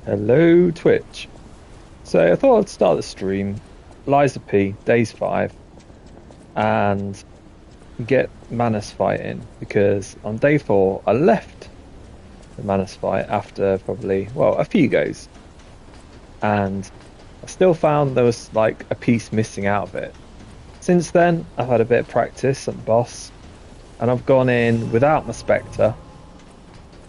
Hello, Twitch. So I thought I'd start the stream, Liza P, Days 5, and get Manus fighting, because on day 4 I left the Manus fight after probably, well, a few goes. And I still found there was like a piece missing out of it. Since then, I've had a bit of practice at the boss, and I've gone in without my Spectre.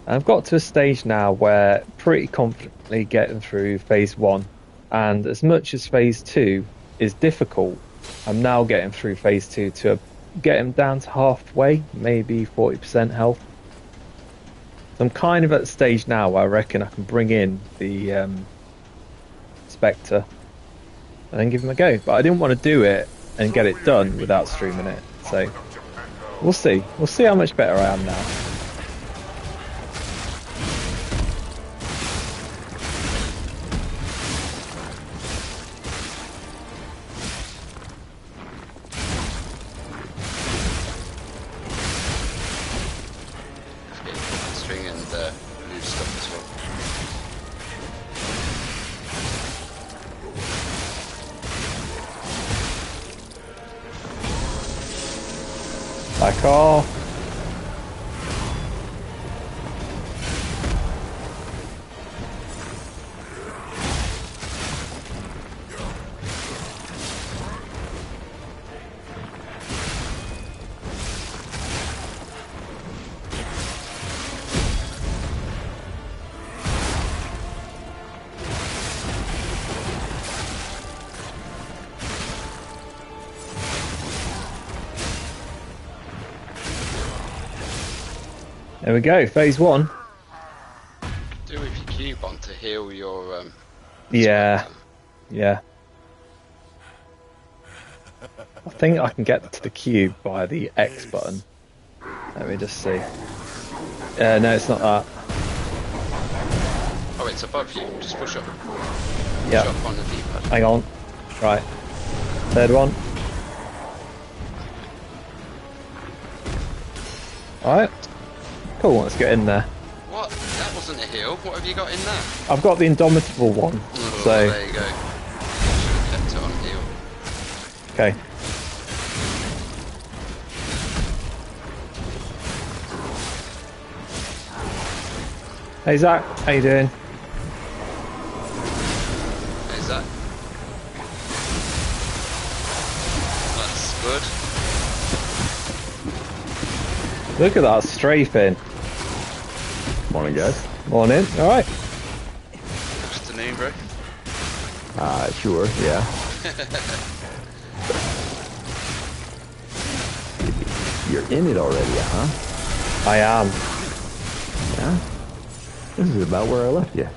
I've got to a stage now where pretty confidently getting through phase 1, and as much as phase 2 is difficult, I'm now getting through phase 2 to get him down to halfway, maybe 40% health. So I'm kind of at the stage now where I reckon I can bring in the Spectre and then give him a go. But I didn't want to do it and get it done without streaming it, so we'll see. We'll see how much better I am now. Back off. There we go, phase 1. Do with your cube on to heal your Yeah. I think I can get to the cube by the X button. Let me just see. No, it's not that. Oh, it's above you. Just push up. Yeah. Push up on the D-pad. Hang on. Right. Third one. Alright. Cool, let's get in there. What? That wasn't a heal. What have you got in there? I've got the Indomitable one. Oh, so there you go. Should have kept it on heal. Okay. Hey Zach, how you doing? Hey, Zach. That's good. Look at that strafing. Morning, guys. Morning. Alright. Afternoon, bro. Sure, yeah. You're in it already, huh? I am. Yeah? This is about where I left you.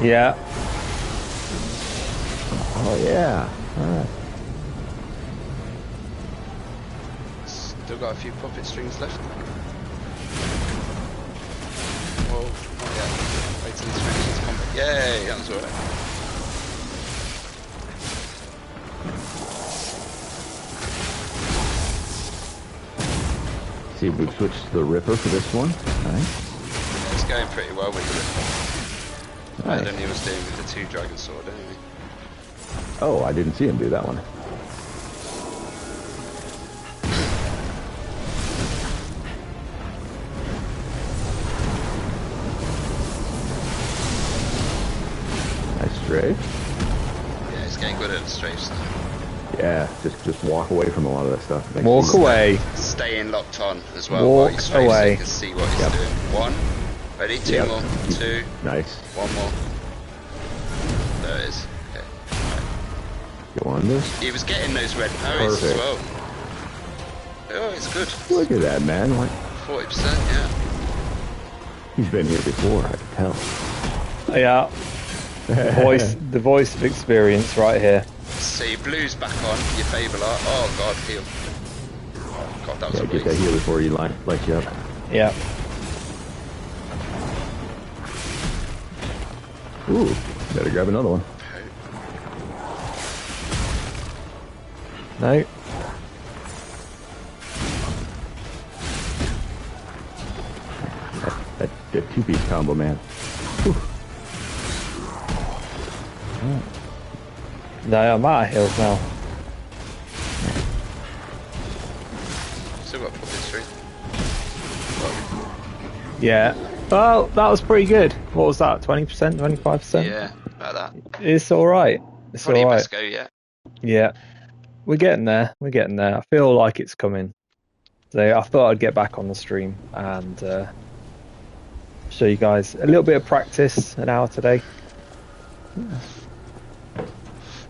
Yeah. Oh, yeah. Alright. Still got a few puppet strings left. Whoa, not yet. Wait till he's finished his combat. Yay, that was alright. See if we've switched to the Ripper for this one. Nice. Yeah, it's going pretty well with the Ripper. Nice. Better than he was doing with the 2 Dragon Sword, anyway. Oh, I didn't see him do that one. Nice strafe. Yeah, he's getting good at the strafes now. Yeah, just walk away from a lot of that stuff. Makes Walk sense. away. Staying locked on as well Walk while you strafe so away. you can see what he's Yep. doing. 1. Ready? 2 Yep. more. 2. Nice. 1 more. There it is. Okay. Go on this. He was getting those red parries as Perfect. well. Oh, it's good. Look at that, man. Like, 40%, yeah. he's been here before, I can tell. Yeah. The voice of experience right here. So your blue's back on, your Fable art. Oh god, heal. God, that was Yeah, a get that waste. heal before you light you up. Yeah. Ooh, better grab another one. No. That two-piece combo, man. Whew. No, I'm out of heals now. Still got puppet through. Yeah. Well, that was pretty good. What was that? 20%, 25%? Yeah, about that. It's all right. It's Probably all your right. best go yet. Yeah. We're getting there. We're getting there. I feel like it's coming. So I thought I'd get back on the stream and show you guys a little bit of practice, an hour today.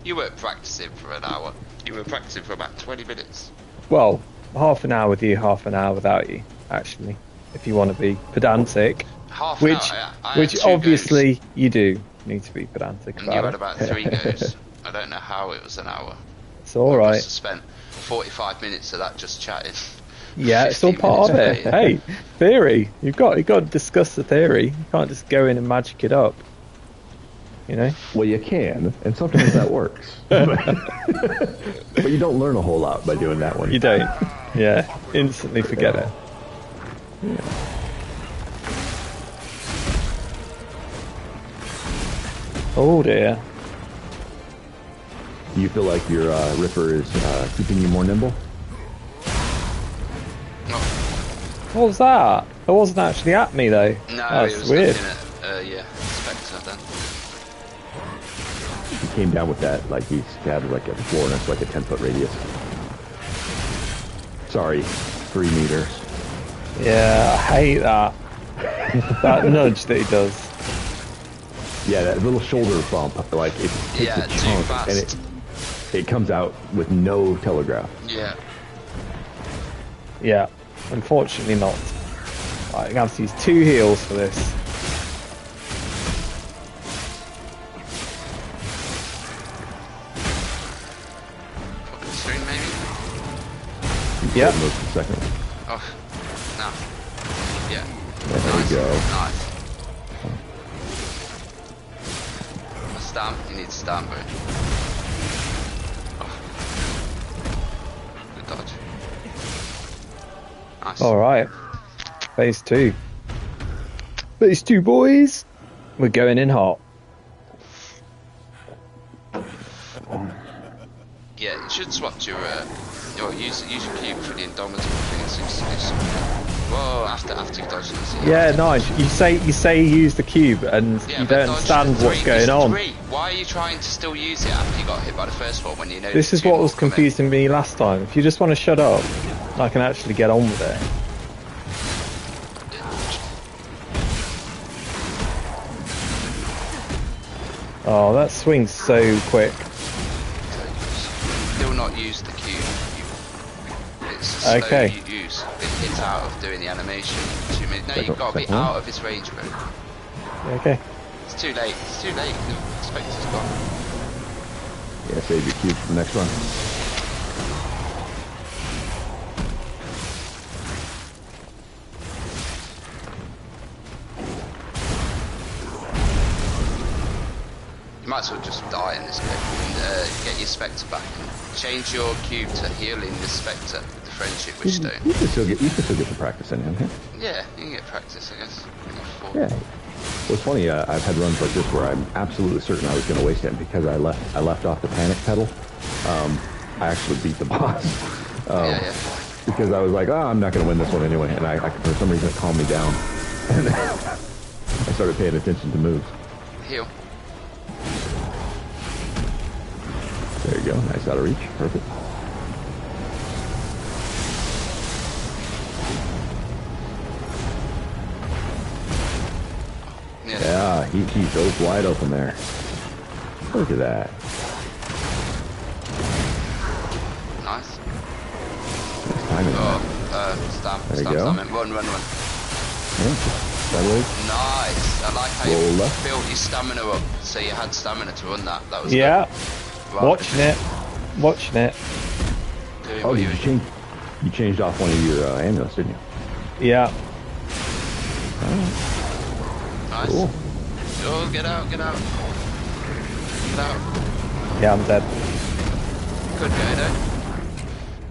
You weren't practicing for an hour. You were practicing for about 20 minutes. Well, half an hour with you, half an hour without you, actually, if you want to be pedantic. Half Which, an hour. I had which 2 obviously goes, you do need to be pedantic and you had about about 3 goes. I don't know how it was an hour. It's all I right. must have spent 45 minutes of that just chatting. Yeah, it's all 15 part of minutes it. later. Hey, theory. You've got to discuss the theory. You can't just go in and magic it up. You know? Well, you can, and sometimes that works. But you don't learn a whole lot by doing that one. You don't. Yeah, instantly forget it. Oh dear. Do you feel like your Ripper is keeping you more nimble? What was that? It wasn't actually at me though. No, That's it was weird. looking at, Spectre then. He came down with that, like he's had like a floor and it's like a 10-foot radius. Sorry, 3 meters. Yeah, I hate that. That nudge that he does. Yeah, that little shoulder bump, like it takes Yeah, a too chunk fast. and it comes out with no telegraph. Yeah. Yeah, unfortunately not. I'm gonna have to use 2 heals for this. Fucking stream maybe? Yep. Move to the second one. Oh, no. Yeah. There Nice. we go. Nice. A stamp, you need stamp, bro. Oh. Good dodge. Nice. Alright. Phase 2. Phase 2, boys! We're going in hot. Yeah, you should swap your use your cube for the indomitable thing. It's whoa, after you've dodged it. Yeah, nice. You say you use the cube and Yeah, you but don't dodge understand the what's three- going it's on. 3. Why are you trying to still use it after you got hit by the first one when you know This there's is 2 what more was coming? confusing me last time. If you just want to shut up, I can actually get on with it. Oh, that swings so quick. Still not use the cube. It's slow Okay. you use. It's out of doing the animation. 2 minutes. No, you've got to be Second one. out of its range, bro. Okay. It's too late. It's too late. The Spectre's gone. Yeah, save your cube for the next run. You might as well just die in this game and get your Spectre back and change your cube to healing the Spectre with the Friendship Wish Stone. You can still get the practice in him. Yeah, you can get practice, I guess. When you're 4. Yeah. Well, it's funny. I've had runs like this where I'm absolutely certain I was going to waste it, and because I left off the panic pedal. I actually beat the boss. Yeah. Because I was like, I'm not going to win this one anyway, and I for some reason it calmed me down, and I started paying attention to moves. Heal. There you go. Nice out of reach. Perfect. Yeah, he goes wide open there. Look at that. Nice. Nice timing. Stamp. There you Stamp. go. Run. Yeah, sideways. Nice. I like how Roll you left. built your stamina up, so you had stamina to run that. That was Yeah. good. Right. Watching it. Doing Oh, what did you you change? You changed off one of your amulets, didn't you? Yeah. Nice. Cool. Oh, get out. Get out. Yeah, I'm dead. Good go, though.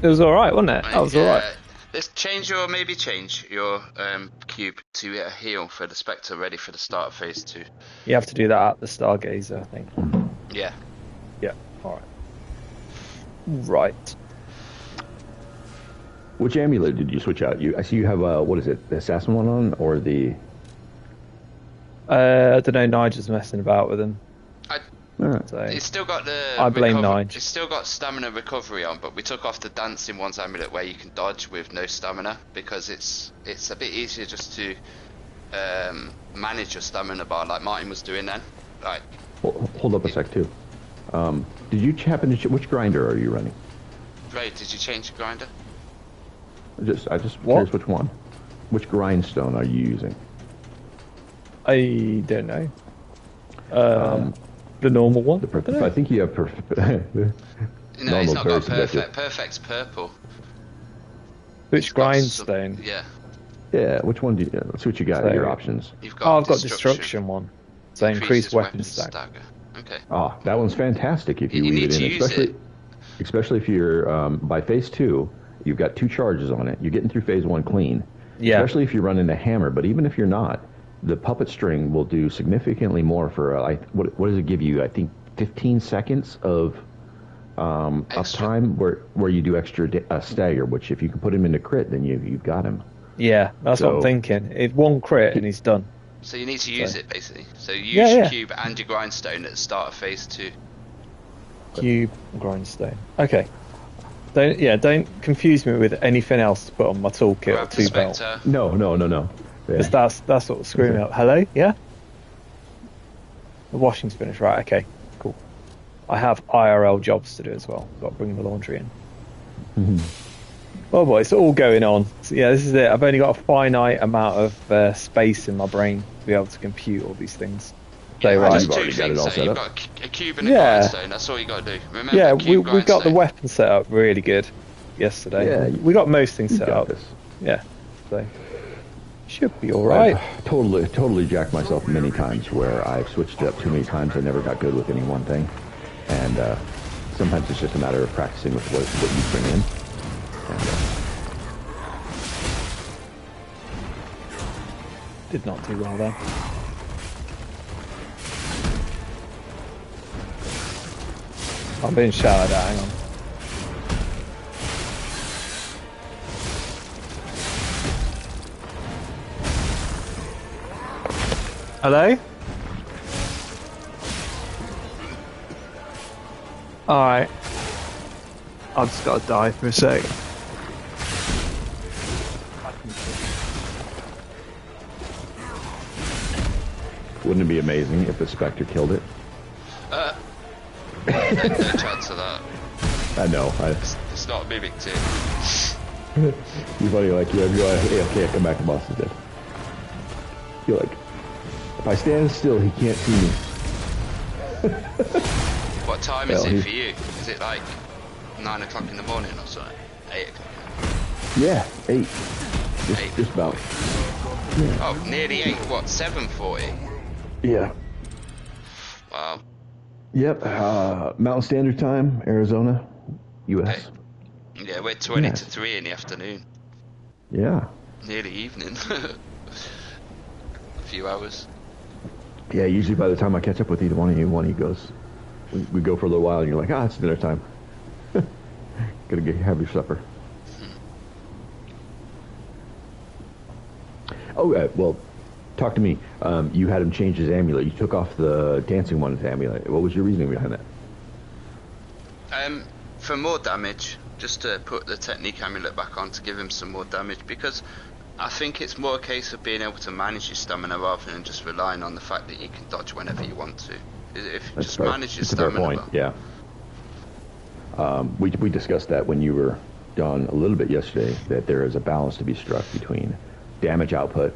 It was alright, wasn't it? That was alright. Let's change your cube to a heal for the Spectre, ready for the start of phase 2. You have to do that at the Stargazer, I think. Yeah. Yeah. All right. Right. Which amulet did you switch out? I see you have what is it, the assassin one on, or the? I don't know. Nigel's messing about with them. I, All right. So it's still got the. I blame Nigel. It's still got stamina recovery on, but we took off the dancing one's amulet where you can dodge with no stamina because it's a bit easier just to manage your stamina bar like Martin was doing then. Right. Hold up a sec too. Did you happen to which grinder are you running? Ray, did you change the grinder? I just What? curious which one. Which grindstone are you using? I don't know. The normal one. I think you have perfect. No, it's Normal's not very got perfect. subjective. Perfect's purple. Which It's got grindstone? Yeah. Yeah, which one do you? Let's see what you got. So- Your options. You've Oh, got I've got destruction one. So increased weapon stack. stagger. Okay. Oh, that one's fantastic if you You weave need it to in, use especially if you're by phase 2. You've got 2 charges on it. You're getting through phase 1 clean. Yeah. Especially if you're running the hammer. But even if you're not, the puppet string will do significantly more for what does it give you? I think 15 seconds of Extra. uptime where you do extra stagger. Which if you can put him into crit, then you've got him. Yeah, that's what I'm So- thinking. It's one crit and he's done. So you need to use it basically. So use Yeah, your yeah. cube and your grindstone at the start of phase 2. Cube, grindstone. Okay. Don't confuse me with anything else to put on my toolkit or Grab the 2 belt. Spectre. No. Yeah. Because that's what was screaming out. Hello? Yeah? The washing's finished. Right, okay. Cool. I have IRL jobs to do as well. Got to bring the laundry in. Oh boy, it's all going on. So, yeah, this is it. I've only got a finite amount of space in my brain to be able to compute all these things. So, Yeah, right. just You've two already got it things. all So set you've up. got a cube and a Yeah. grindstone. That's all you got to do. Remember, Yeah, cube, we've got the grindstone. weapon set up really good yesterday. Yeah, We got most things You set got up. this. Yeah. So should be alright. I've totally jacked myself many times where I've switched it up too many times. I never got good with any one thing, and sometimes it's just a matter of practicing with what you bring in. And, Did not do well there. I'm being shouted at, hang on. Hello? Alright. I've just got to die for a sec. wouldn't it be amazing if the Spectre killed it? No chance of that. I know. It's not a mimic team. You're funny, like, you're like, hey, okay, come back, the boss is dead. You're like, if I stand still, he can't see me. What time is Well, it for you? Is it like 9 o'clock in the morning or something? 8 o'clock? Yeah, 8. 8. Just about. Oh, nearly 8. What, 7:40? Yeah. Wow. Yep. Mountain Standard Time, Arizona, U.S. Yeah, we're 20 Yes. to 3 in the afternoon. Yeah. Nearly evening. A few hours. Yeah, usually by the time I catch up with either one of you goes, we go for a little while, and you're like, it's dinner time. Gotta have your supper. Oh, well, talk to me. You had him change his amulet. You took off the dancing one's amulet. What was your reasoning behind that? For more damage, just to put the technique amulet back on to give him some more damage, because I think it's more a case of being able to manage your stamina rather than just relying on the fact that you can dodge whenever you want to. If you That's just fair. manage your That's a fair stamina point. bar. Yeah. We discussed that when you were done a little bit yesterday, that there is a balance to be struck between damage output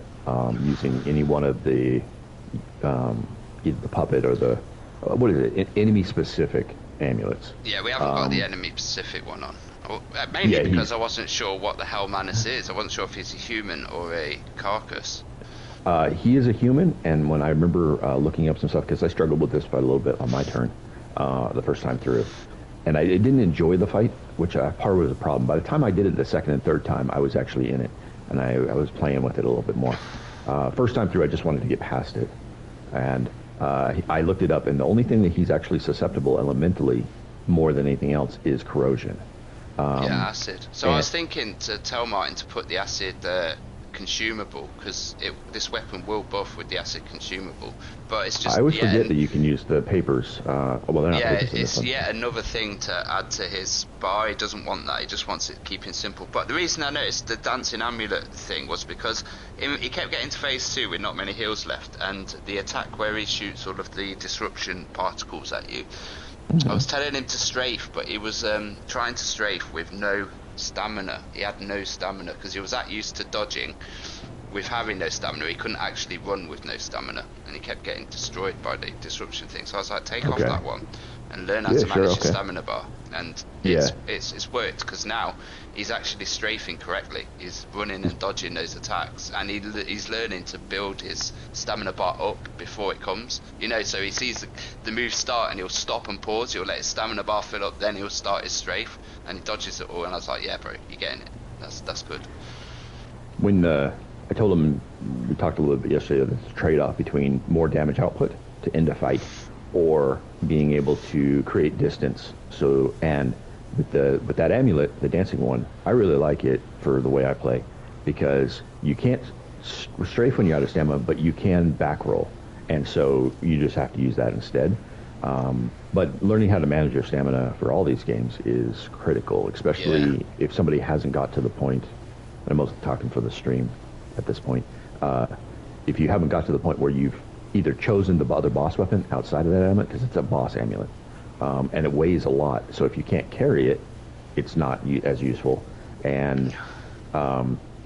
using any one of the either the puppet or the what is it, enemy specific amulets. Yeah, we haven't got the enemy specific one on. Mainly Yeah, because I wasn't sure what the hell Manus is. I wasn't sure if he's a human or a carcass. He is a human, and when I remember looking up some stuff, because I struggled with this fight a little bit on my turn the first time through, and I didn't enjoy the fight, which part was a problem. By the time I did it the second and third time, I was actually in it, and I was playing with it a little bit more. First time through, I just wanted to get past it, and I looked it up, and the only thing that he's actually susceptible elementally more than anything else is corrosion. Yeah, acid. So I was thinking to tell Martin to put the acid consumable, because this weapon will buff with the acid consumable, but it's just... I always forget that you can use the papers. Well, they're not papers in this one. It's yet another thing to add to his bar. He doesn't want that. He just wants it keeping simple. But the reason I noticed the dancing amulet thing was because he kept getting to phase 2 with not many heals left, and the attack where he shoots all of the disruption particles at you, I was telling him to strafe, but he was trying to strafe with no stamina. He had no stamina because he was that used to dodging with having no stamina. He couldn't actually run with no stamina, and he kept getting destroyed by the disruption thing. So I was like, take off that one and learn how to manage your stamina bar. And it's worked, because now he's actually strafing correctly. He's running and dodging those attacks, and he's learning to build his stamina bar up before it comes. You know, so he sees the move start and he'll stop and pause. He'll let his stamina bar fill up, then he'll start his strafe, and he dodges it all. And I was like, yeah, bro, you're getting it. That's good. When I told him, we talked a little bit yesterday, the trade-off between more damage output to end a fight or being able to create distance. So, and with that amulet, the dancing one, I really like it for the way I play, because you can't strafe when you're out of stamina, but you can back roll, and so you just have to use that instead. But learning how to manage your stamina for all these games is critical, especially if somebody hasn't got to the point, and I'm mostly talking for the stream at this point, if you haven't got to the point where you've either chosen the other boss weapon outside of that amulet, because it's a boss amulet, and it weighs a lot, so if you can't carry it, it's not as useful. And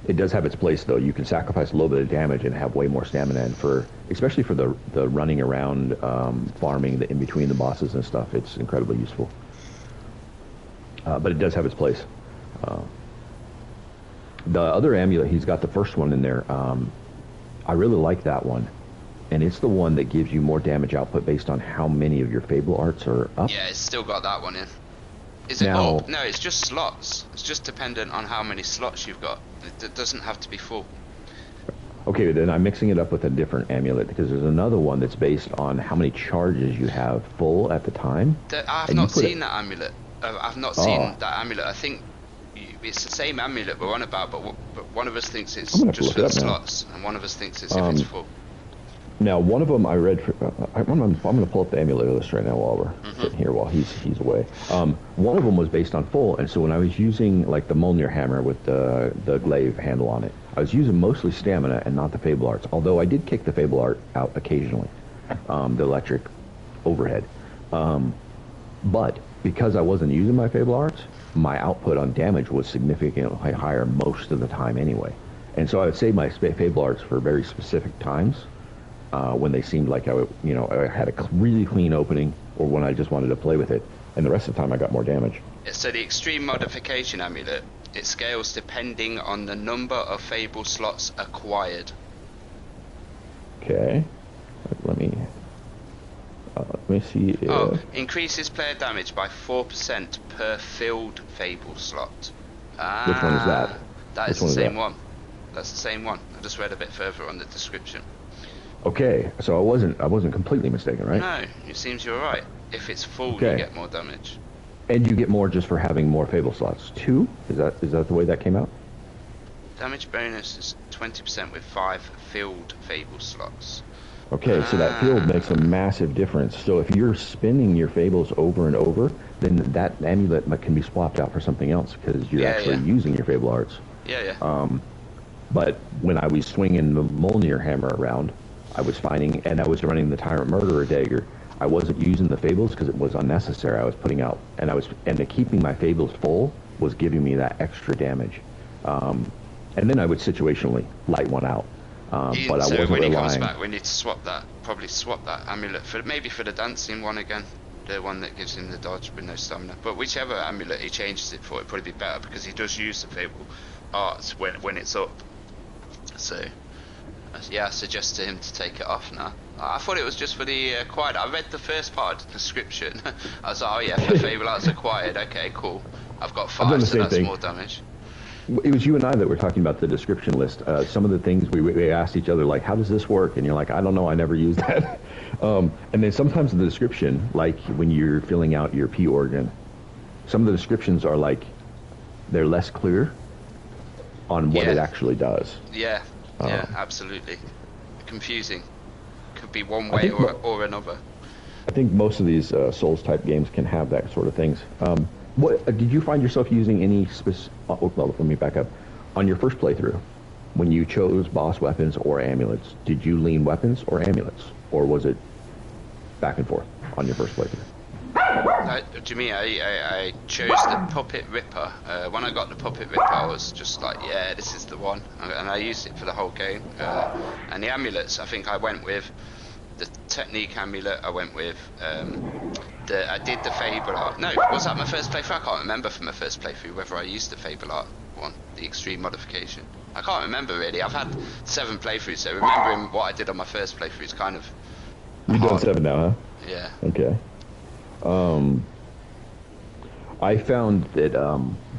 it does have its place, though. You can sacrifice a little bit of damage and have way more stamina, and especially for the running around, farming in between the bosses and stuff, it's incredibly useful. But it does have its place. The other amulet, he's got the first one in there. I really like that one. And it's the one that gives you more damage output based on how many of your Fable Arts are up. Yeah, it's still got that one in. Is it up? No, it's just slots. It's just dependent on how many slots you've got. It doesn't have to be full. Okay, then I'm mixing it up with a different amulet, because there's another one that's based on how many charges you have full at the time. I've not seen that amulet. I've not seen that amulet. I think it's the same amulet we're on about, but one of us thinks it's just for the slots, and one of us thinks it's if it's full. Now, one of them I read. I'm going to pull up the amulet list right now while we're sitting here while he's away. One of them was based on full, and so when I was using like the Mjolnir hammer with the glaive handle on it, I was using mostly stamina and not the Fable Arts. Although I did kick the Fable Art out occasionally, the electric overhead. But because I wasn't using my Fable Arts, my output on damage was significantly higher most of the time anyway. And so I would save my Fable Arts for very specific times. When they seemed like I had a really clean opening, or when I just wanted to play with it, and the rest of the time I got more damage. So the extreme modification amulet, it scales depending on the number of Fable slots acquired. Okay, let me see. Increases player damage by 4% per filled Fable slot. Which one is that? That is the same one. That's the same one. I just read a bit further on the description. Okay, so I wasn't completely mistaken, right? No, it seems you're right. If it's full, you get more damage. And you get more just for having more Fable slots. 2? Is that the way that came out? Damage bonus is 20% with 5 filled Fable slots. Okay, so that field makes a massive difference. So if you're spinning your Fables over and over, then that amulet can be swapped out for something else, because you're actually using your Fable Arts. Yeah. But when I was swinging the Mjolnir hammer around, I was finding, and I was running the Tyrant Murderer dagger, I wasn't using the Fables because it was unnecessary. I was putting out, and keeping my Fables full was giving me that extra damage. And then I would situationally light one out. But I wasn't when relying. he comes back, we need to swap that amulet for the dancing one again, the one that gives him the dodge with no stamina. But whichever amulet he changes it for, it'd probably be better, because he does use the Fable Arts when it's up. So yeah, I suggest to him to take it off now. I thought it was just for the acquired. I read the first part of the description. I was like, oh yeah, for Fable Arts acquired. Okay, cool. I've got 5, so that's more damage. It was you and I that were talking about the description list. Some of the things we asked each other, like, how does this work? And you're like, I don't know, I never used that. And then sometimes in the description, like when you're filling out your P organ, some of the descriptions are like they're less clear on what it actually does. Yeah, absolutely. Confusing. Could be one way or another. I think most of these Souls type games can have that sort of things. What did you find yourself using any specific? Well, let me back up. On your first playthrough, when you chose boss weapons or amulets, did you lean weapons or amulets, or was it back and forth on your first playthrough? To me, I chose the Puppet Ripper. When I got the Puppet Ripper, I was just like, yeah, this is the one, and I used it for the whole game. And the amulets, I think I went with the Technique amulet. I went with I did the Fable Art. No, was that my first playthrough? I can't remember from my first playthrough whether I used the Fable Art one, the Extreme Modification. I can't remember really. I've had 7 playthroughs, so remembering what I did on my first playthrough is kind of You've done 7 now, huh? Yeah. Okay. I found that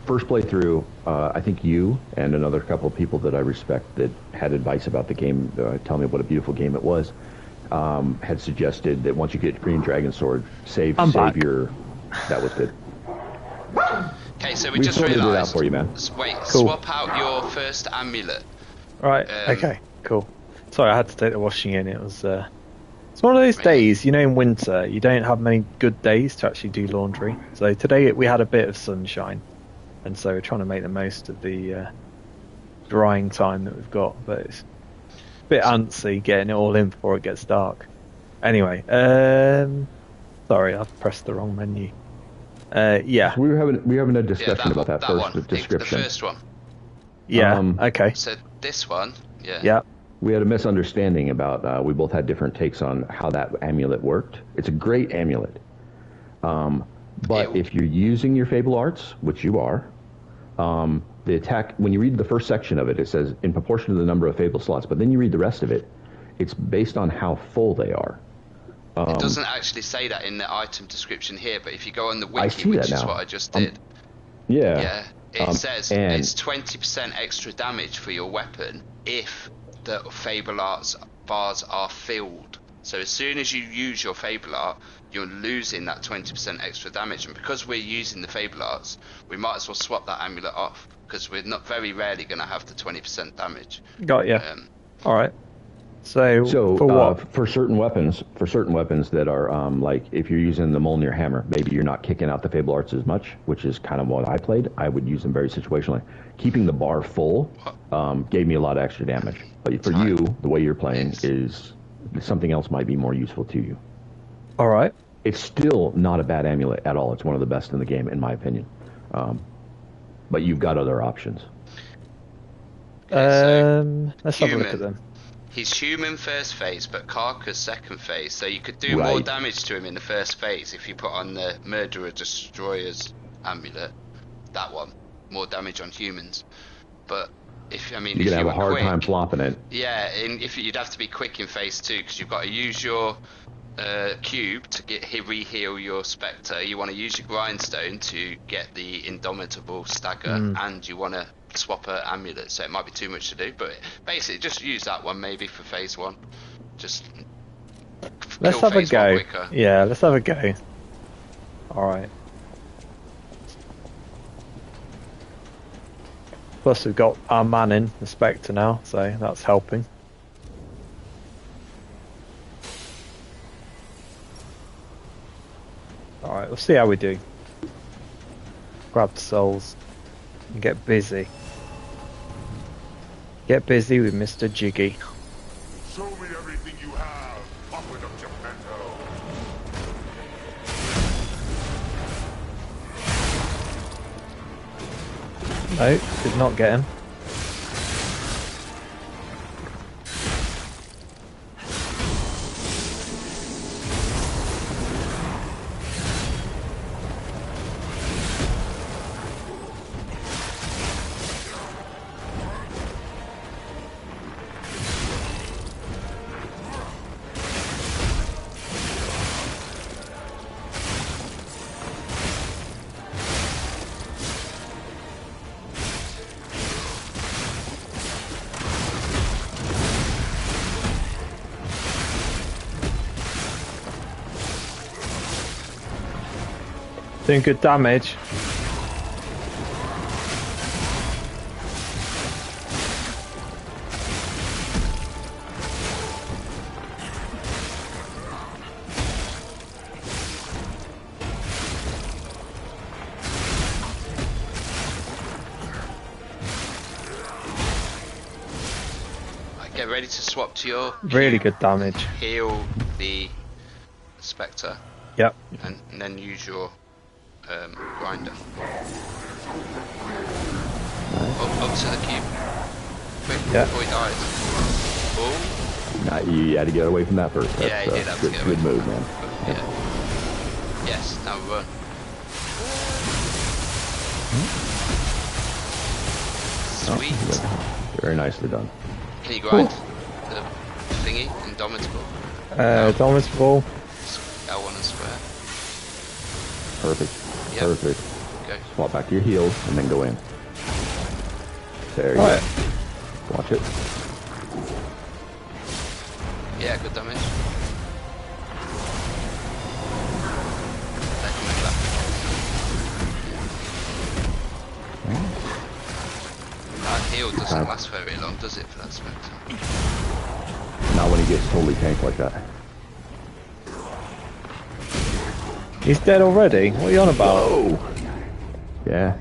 first playthrough, I think you and another couple of people that I respect that had advice about the game, tell me what a beautiful game it was, had suggested that once you get Green Dragon Sword, save your... That was good. Okay, so we just realised... it out for you, man. Wait, cool. Swap out your first amulet. Right, okay, cool. Sorry, I had to take the washing in. It was... It's one of those days, you know, in winter, you don't have many good days to actually do laundry. So today we had a bit of sunshine, and so we're trying to make the most of the drying time that we've got. But it's a bit antsy getting it all in before it gets dark. Anyway, sorry, I've pressed the wrong menu. Yeah. We were having a discussion about that first one. description. The first one. Yeah, okay. So this one, Yeah. We had a misunderstanding about, we both had different takes on how that amulet worked. It's a great amulet. But if you're using your Fable Arts, which you are, the attack, when you read the first section of it, it says in proportion to the number of Fable slots, but then you read the rest of it, it's based on how full they are. It doesn't actually say that in the item description here, but if you go on the wiki, which is what I just did, it says it's 20% extra damage for your weapon if the Fable Arts bars are filled. So as soon as you use your Fable Art, you're losing that 20% extra damage. And because we're using the Fable Arts, we might as well swap that amulet off, because we're not very rarely going to have the 20% damage. Got you. All right. So for what? For certain weapons that are like if you're using the Mjolnir hammer, maybe you're not kicking out the Fable Arts as much, which is kind of what I played. I would use them very situationally. Keeping the bar full gave me a lot of extra damage. But for you, the way you're playing is something else might be more useful to you. All right. It's still not a bad amulet at all. It's one of the best in the game, in my opinion. But you've got other options. Let's have a look at them. He's human first phase, but Carcass second phase. So you could do more damage to him in the first phase if you put on the Murderer Destroyer's amulet. That one, more damage on humans. But if you're gonna have a hard time flopping it. Yeah, if you'd have to be quick in phase 2 because you've got to use your cube to re-heal your Spectre. You want to use your Grindstone to get the Indomitable Stagger, and you want to swap a amulet, so it might be too much to do, but basically just use that one maybe for phase 1. Just let's have a go. Yeah, let's have a go. Alright. Plus we've got our man in, the Spectre now, so that's helping. Alright, we'll see how we do. Grab the souls and get busy. Get busy with Mr. Jiggy. Show me everything you have, Puppet of Geppetto. No, did not get him. Doing good damage. Get ready to swap to your Really good damage. heal the Spectre Yep. and then use your grinder. Up to the cube. Quick, Yeah. before he dies. Oh, Nah, you had to get away from that first. yeah, he did have to good, get away good from move, that. man. Yeah. Yes, now run. Sweet. Very nicely done. Can you grind the thingy? Indomitable. Domitable. L1 and square. Perfect. Yep. Perfect. Go. Swap back to your heels and then go in. There you Right. go. Watch it. Yeah, good damage. They're coming back. That heal doesn't last very long, does it, for that Spectre? Not when he gets totally tanked like that. He's dead already. What are you on about? Oh! Yeah.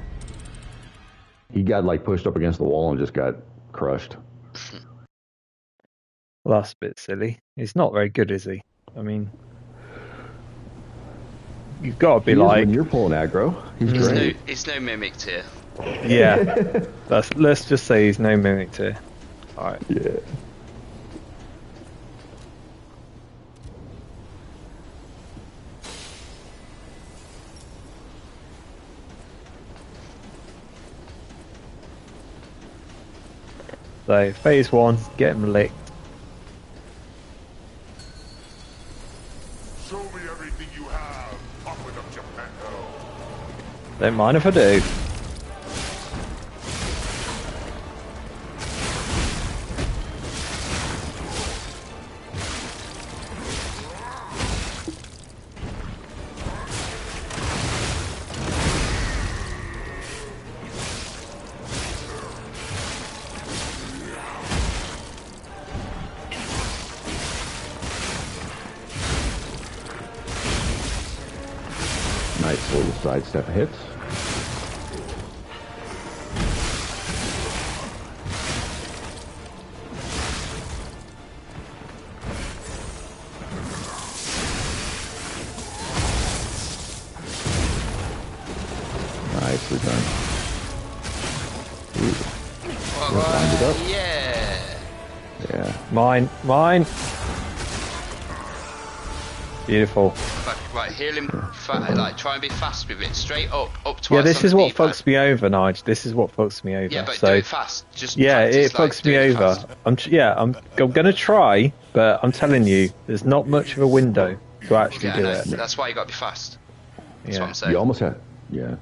He got like pushed up against the wall and just got crushed. Well, that's a bit silly. He's not very good, is he? I mean, you've got to be He is like, when you're pulling aggro. He's great. He's no mimic tier. yeah. Let's just say he's no mimic tier. All right. Yeah. So phase 1, get him licked. Show me everything you have. Open up Geppetto. Don't mind if I do. Nice little sidestep hits. Nicely done. Ooh, lined it up. Yeah. yeah. Mine. Beautiful. Right, heal him. Like, try and be fast with it. Straight up twice. Yeah, this on is the what D-pad. fucks me over, Nige. This is what fucks me over. Yeah, but so, do it fast. Just yeah, practice, it fucks me doing it over. fast. I'm gonna try, but I'm telling you, there's not much of a window to actually Yeah, I do know. it. That's why you got to be fast. That's Yeah. what I'm saying. You almost have, yeah.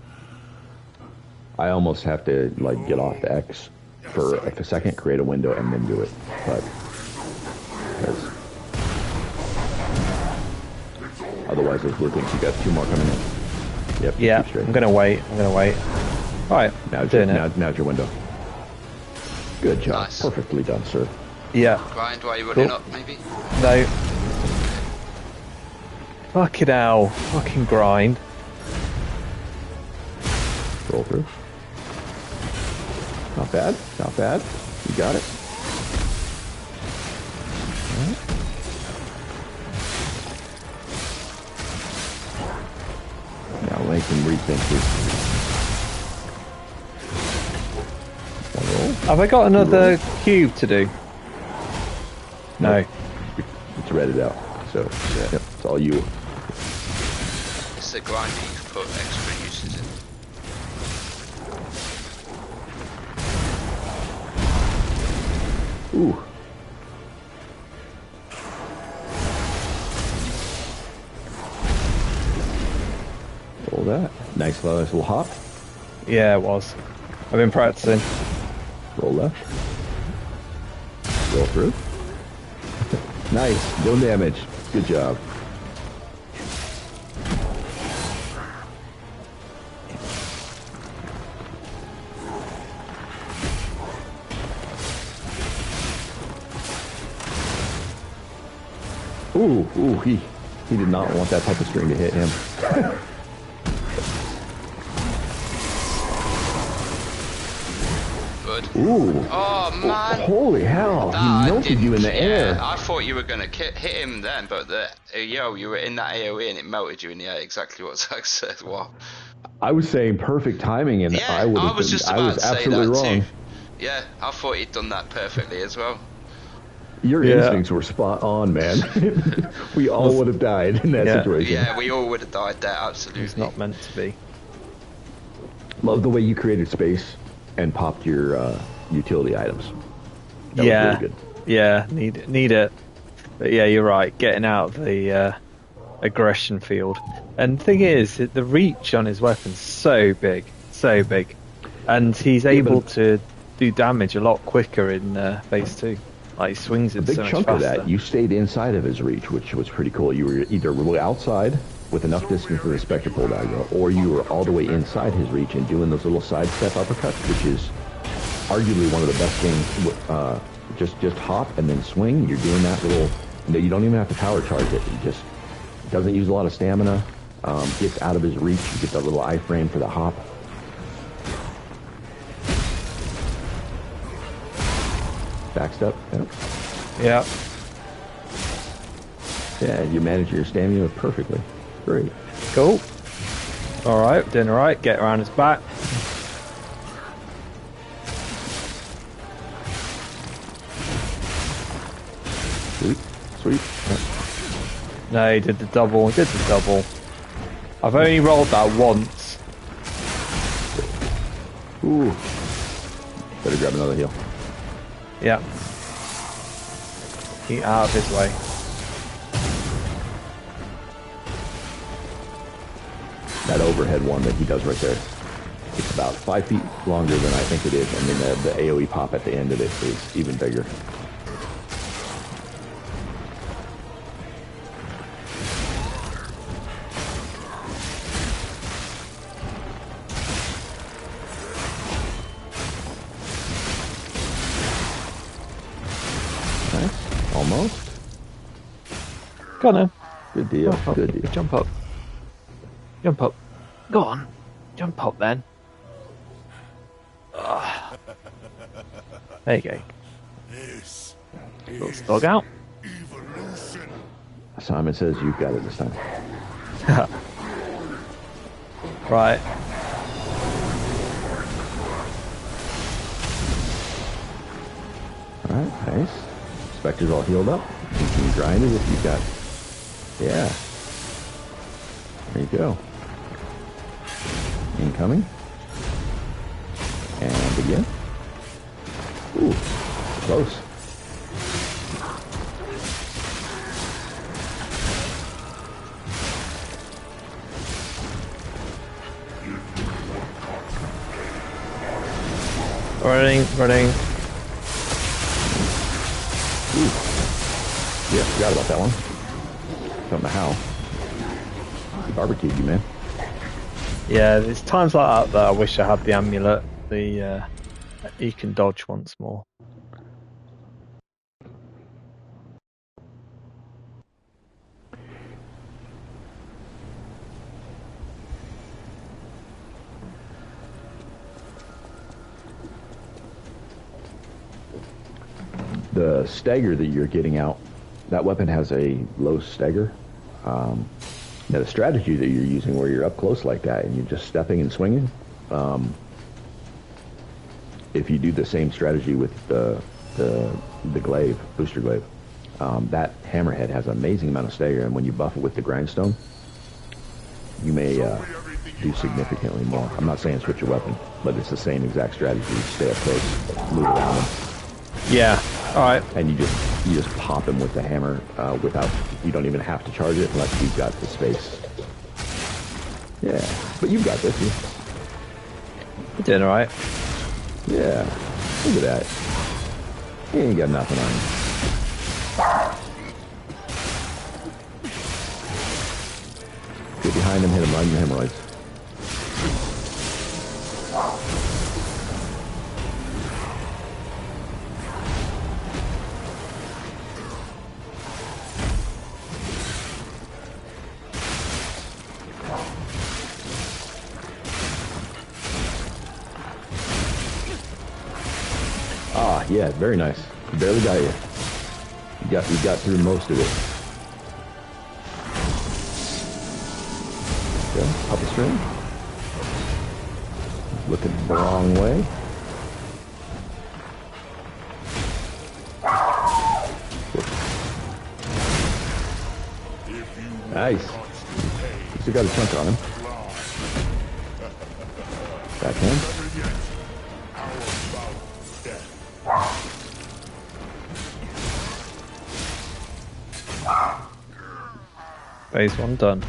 I almost have to like get off the X for like a second, create a window, and then do it. But because otherwise, those blue things, you got 2 more coming in. Yep. Yeah, keep straight. I'm gonna wait. All right, Now's doing your, it. now's your window. Good job. Nice. Perfectly done, sir. Yeah, Grind while you're running Cool. up, maybe. no. Fucking hell, fucking grind. Roll through. Not bad. Not bad. You got it. Now Link can rethink his roll. Have I got another cube to do? No. It's redded out. So yep, it's all you. It's the grind that you've put extra uses in. Ooh. Roll that. Nice little hop. Yeah, it was. I've been practicing. Roll left. Roll through. Nice. No damage. Good job. Ooh, he did not want that type of string to hit him. Good. Ooh. Oh man! Holy hell! He melted you in the air. I thought you were gonna hit him then, but you were in that AOE and it melted you in the air. Exactly what Zach said. Wow. I was saying perfect timing, and Yeah, I would have I was been. just I about was to say absolutely that wrong. too. Yeah, I thought he'd done that perfectly as well. Your Yeah. instincts were spot on, man. We all would have died in that Yeah. situation. Yeah, we all would have died there. Absolutely. It's not meant to be. Love the way you created space and popped your utility items. That Yeah. was really good. Yeah, need it. But yeah, you're right. Getting out of the aggression field. And the thing is, the reach on his weapon's so big, and he's able to do damage a lot quicker in phase 2. Like he swings A it big so much chunk faster. of that, you stayed inside of his reach, which was pretty cool. You were either really outside with enough distance for the Spectre pull dagger, or you were all the way inside his reach and doing those little sidestep uppercuts, which is arguably one of the best things. Just hop and then swing. You're doing that little. You don't even have to power charge it. It just doesn't use a lot of stamina. Gets out of his reach. You get that little iframe for the hop. Backstep. Yep. Yeah. Yeah, you manage your stamina perfectly. Great. Cool. Alright, doing alright. Get around his back. Sweet. Yep. No, he did the double. He did the double. I've only rolled that once. Ooh. Better grab another heal. Yeah. Get out of his way. That overhead one that he does right there. It's about 5 feet longer than I think it is, and then the AoE pop at the end of it is even bigger. Nice. Almost. Go on then. Good deal. Jump up. Good deal. Jump up. Jump up. Go on. Jump up then. Ugh. There you go. This Little is dog out. evolution. Simon says you've got it this time. Right. Alright, nice. Spectre's all healed up. You can grind it if you've got... Yeah. There you go. Incoming. And again. Ooh, close. Running. Ooh. Yeah, forgot about that one. Don't know how. He barbecued you, man. Yeah, there's times like that I wish I had the amulet. You can dodge once more. The stagger that you're getting out, that weapon has a low stagger. Now the strategy that you're using where you're up close like that and you're just stepping and swinging, if you do the same strategy with the glaive, booster glaive, that hammerhead has an amazing amount of stagger, and when you buff it with the grindstone, you may do significantly more. I'm not saying switch your weapon, but it's the same exact strategy. You stay up close, move around them. Yeah. All right. And you just pop him with the hammer without, you don't even have to charge it unless you've got the space. Yeah, but you've got this. You're doing all right. Yeah, look at that. He ain't got nothing on him. Get behind him, hit him right in the hemorrhoids. Yeah, very nice. Barely got you. You got through most of it. Okay, up the string. Looking the wrong way. Nice. Still got a chunk on him. Backhand. Phase 1 done.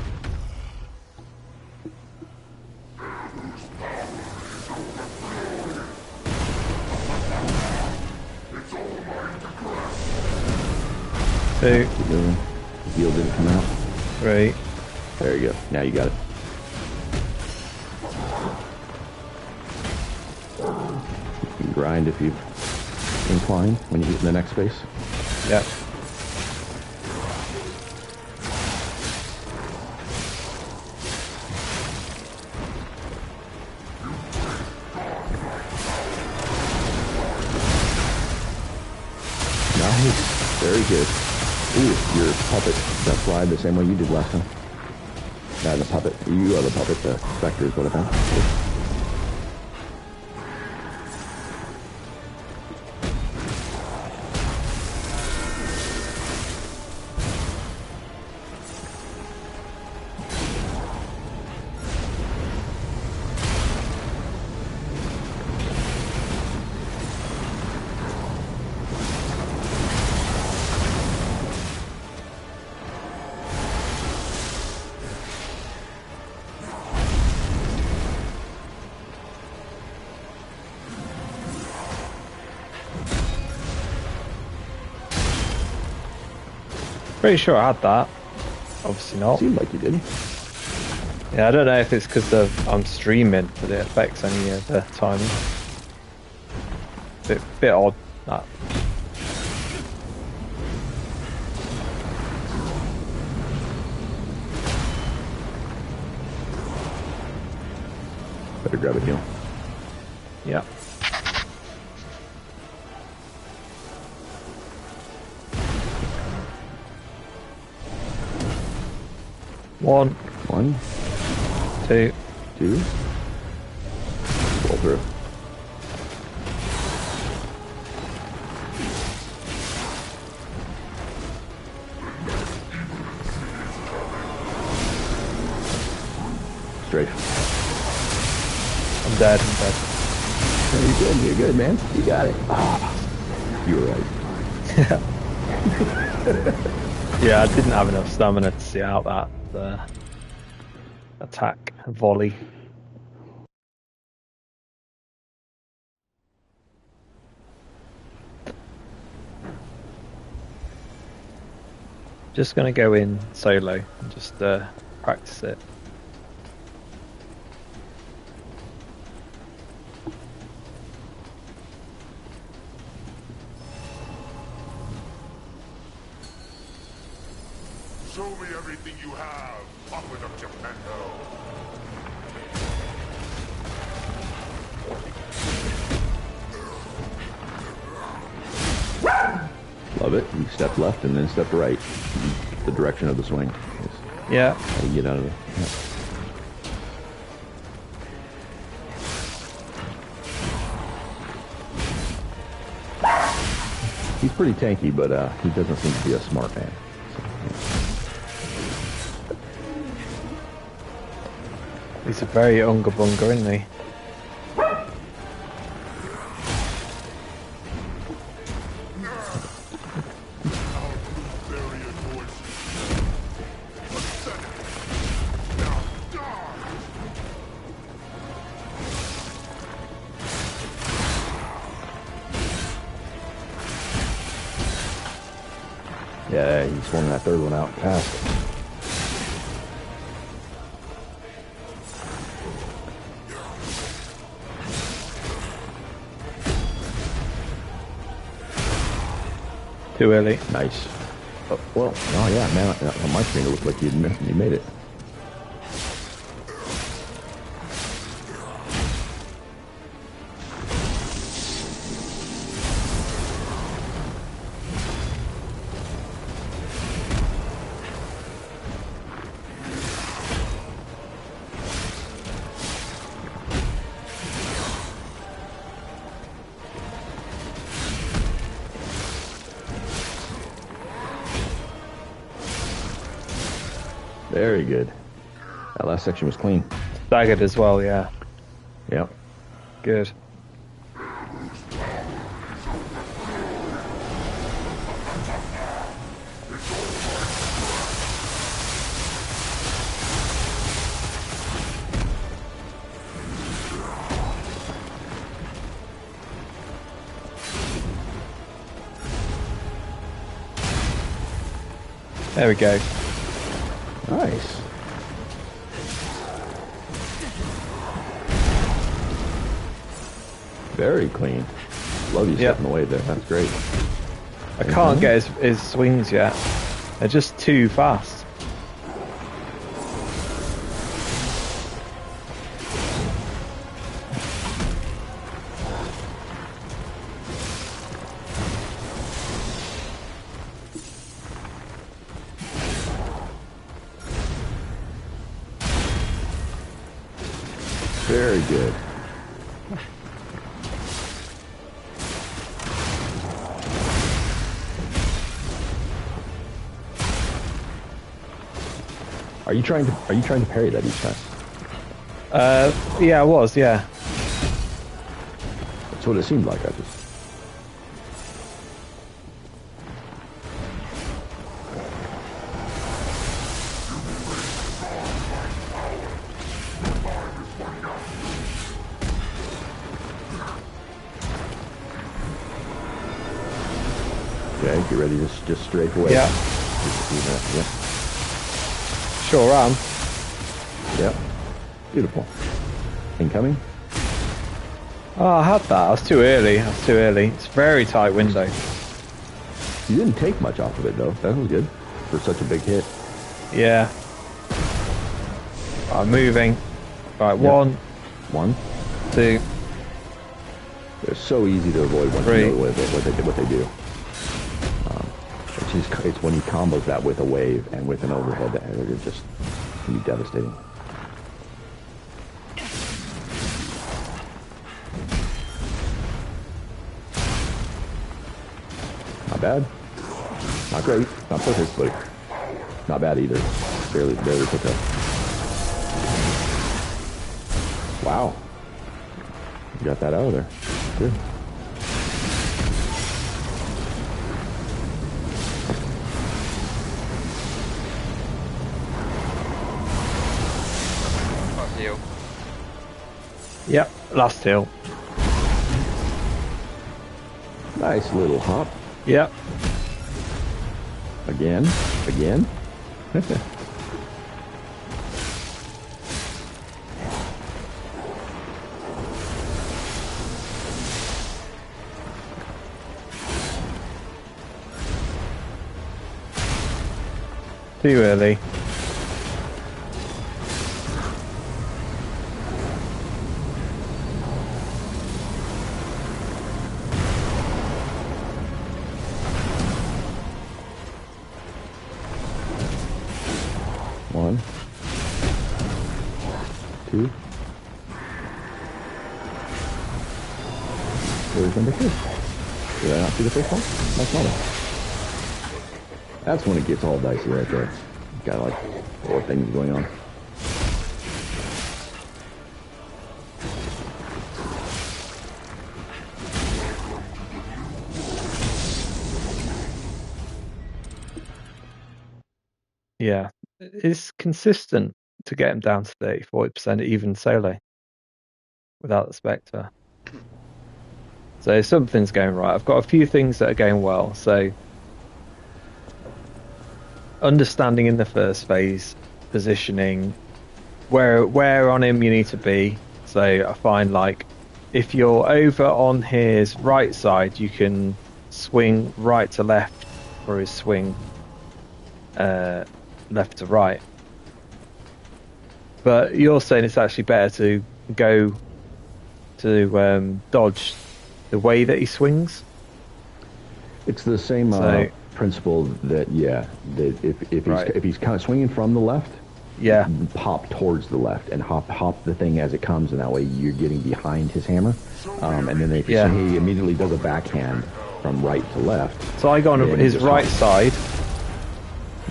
Two. Keep moving. The heal didn't come out. 3. There you go. Now you got it. You can grind if you incline when you get in the next space. Yep. Nice. Very good. Ooh, your puppet that slide the same way you did last time. The puppet. You are the puppet. The Spectre is what I found. Pretty sure I had that. Obviously not. Seemed like you did. Yeah, I don't know if it's because I'm streaming, but it affects any of the timing. Bit odd, that. Better grab a heal. Yeah. One, 2, 2. Roll through. Straight. I'm dead. You're good, man. You got it. You were right. Yeah, I didn't have enough stamina to see out that attack volley. Just gonna go in solo and just practice it. Show me everything you have. Open up your window. Love it. You step left and then step right. The direction of the swing. Yeah. How you get out of it. Yeah. He's pretty tanky, but he doesn't seem to be a smart man. He's a very unga bunga, isn't he? Yeah, he swung that third one out past it. Too early. Nice. Oh, well, oh yeah, man, on my screen it looked like you made it. Very good. That last section was clean. Staggered as well, yeah. Yep. Good. There we go. Nice. Very clean. Love you stepping away there. That's great. I can't get his swings yet. They're just too fast. Very good. Are you trying to parry that each time? Yeah, I was, yeah. That's what it seemed like. I just. Okay, get ready to just strafe away. Yeah. Yeah. Sure am. Yep. Beautiful. Incoming. Oh, I had that. I was too early. It's a very tight window. You didn't take much off of it though. That was good for such a big hit. Yeah. I'm moving. Right, Yep. 1, 2. They're so easy to avoid once Three. you know what they do. It's when he combos that with a wave and with an overhead that it just can be devastating. Not bad. Not great. Not perfect, but not bad either. Barely picked up. Wow. You got that out of there. Good. Yep, last hill. Nice little hop. Yep. Again. Too early. One. Two. There's number 2. Did I not see the first one? That's not it. That's when it gets all dicey right there. Got like 4 things going on. Yeah. It's consistent to get him down to 30-40% even solo without the Spectre. So something's going right. I've got a few things that are going well. So understanding in the first phase, positioning, where on him you need to be. So I find like if you're over on his right side, you can swing right to left for his swing left to right. But you're saying it's actually better to go to dodge the way that he swings. It's the same principle that if he's kind of swinging from the left, yeah, pop towards the left and hop the thing as it comes, and that way you're getting behind his hammer. And then if he immediately does a backhand from right to left. So I go on his right side.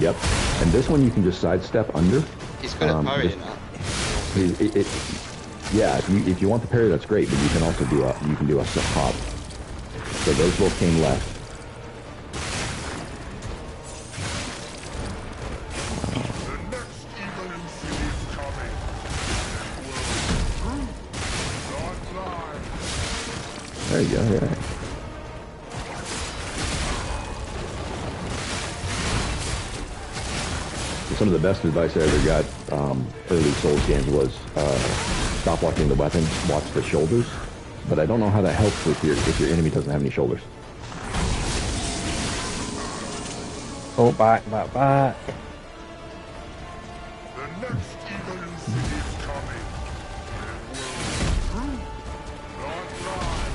Yep. And this one you can just sidestep under. He's good at parrying that. Yeah, if you want the parry, that's great. But you can also do a hop. So those both came left. The next evil infinity is coming. Not lie. There you go. Yeah. Some of the best advice I ever got early Souls games was stop watching the weapons, watch the shoulders. But I don't know how that helps if your enemy doesn't have any shoulders. Oh, back. The next evil infinity is coming. It will prove, not lie.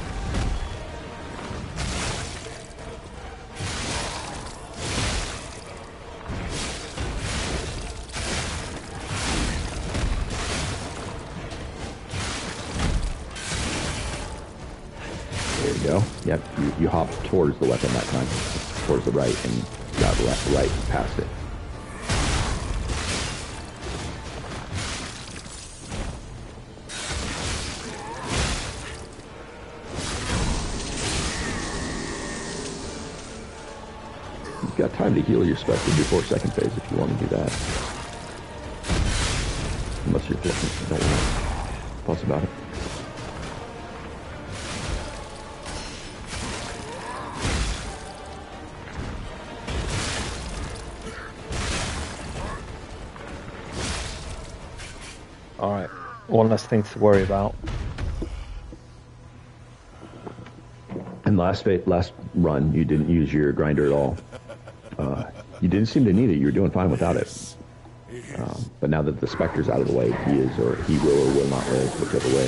There you go. Yep, you hop towards the weapon that time, towards the right, and got right past it. You've got time to heal your Spectre before second phase if you want to do that. Unless you're just don't want to fuss about it. Alright, one less thing to worry about. And last run, you didn't use your grinder at all. You didn't seem to need it. You were doing fine without it. But now that the Spectre's out of the way, he will or will not live, whichever way.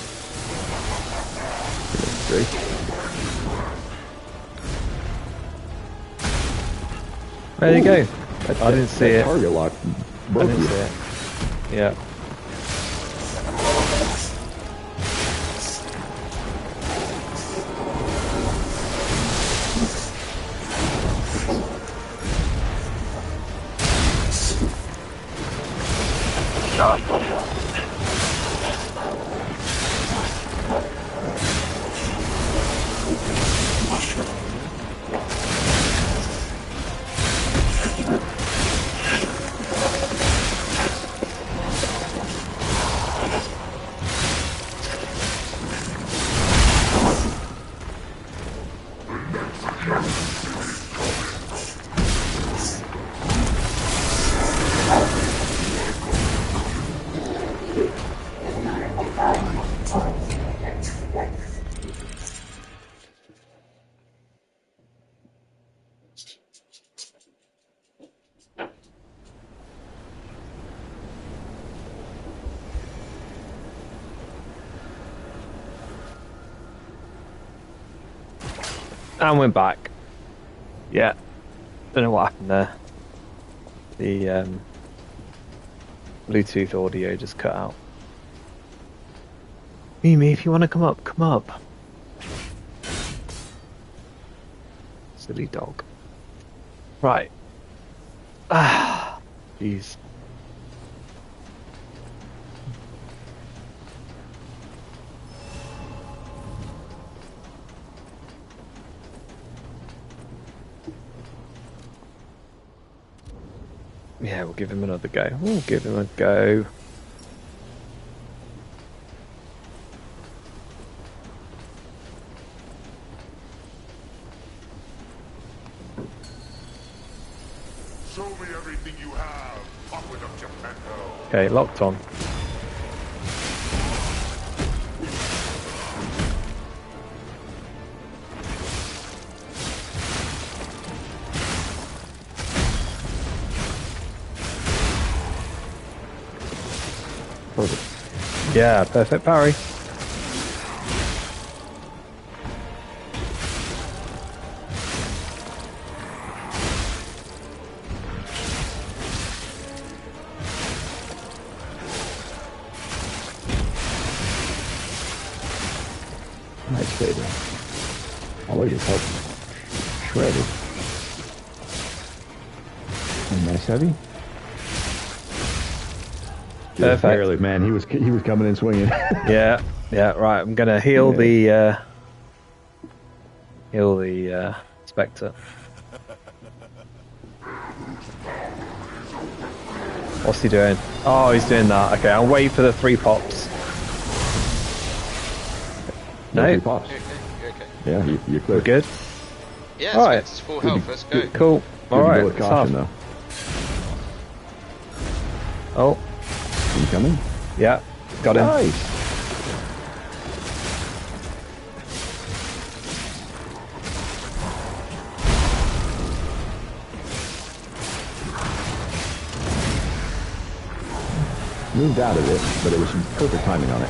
Great. There you go. I didn't see it. Target lock broke I didn't you. see it. Yeah. And we're back. Yeah. Don't know what happened there. The Bluetooth audio just cut out. Mimi, if you want to come up, come up. Silly dog. Right. Ah, jeez. Yeah, we'll give him another go. We'll give him a go. Show me everything you have. Aqueduct Geppetto. Okay, locked on. Perfect. Yeah, perfect parry. Nice fader. Always just helps shredded. And nice heavy. Perfect. Barely, man. He was coming in swinging. Yeah, right. I'm gonna heal the Spectre. What's he doing? Oh, he's doing that. Okay, I'll wait for the 3 pops. No, No? 3 pops. You're okay. Yeah, you're clear. We're good? Yeah, All right. it's full health. Let's go. Cool. Good All to right. go with caution, though. Oh, You coming? yeah. Got him. Nice. Moved out of it, but it was perfect timing on it.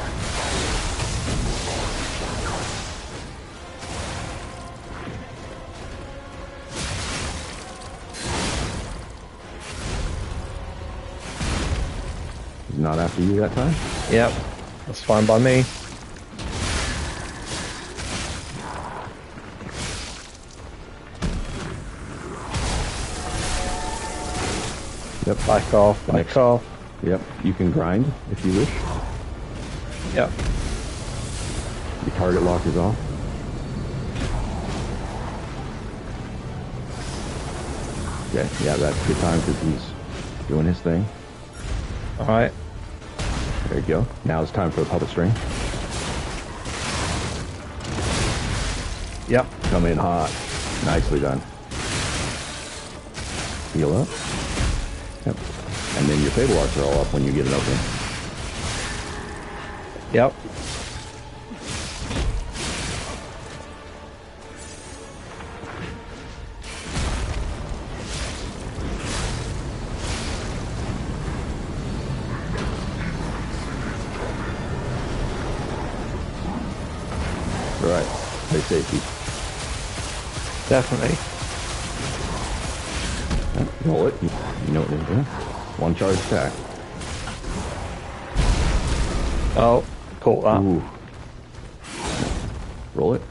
He's not after you that time? Yep. That's fine by me. Yep. Back off. Back off. Yep. You can grind if you wish. Yep. Your target lock is off. Okay. Yeah, that's a good time because he's doing his thing. All right. There you go. Now it's time for the puppet string. Yep. Come in hot. Nicely done. Heal up. Yep. And then your Fable Arts are all up when you get it open. Yep. Right. Stay safety. Definitely. Yep. Roll it. You know what they're doing. 1 charge attack. Oh, caught that. Ooh. Roll it.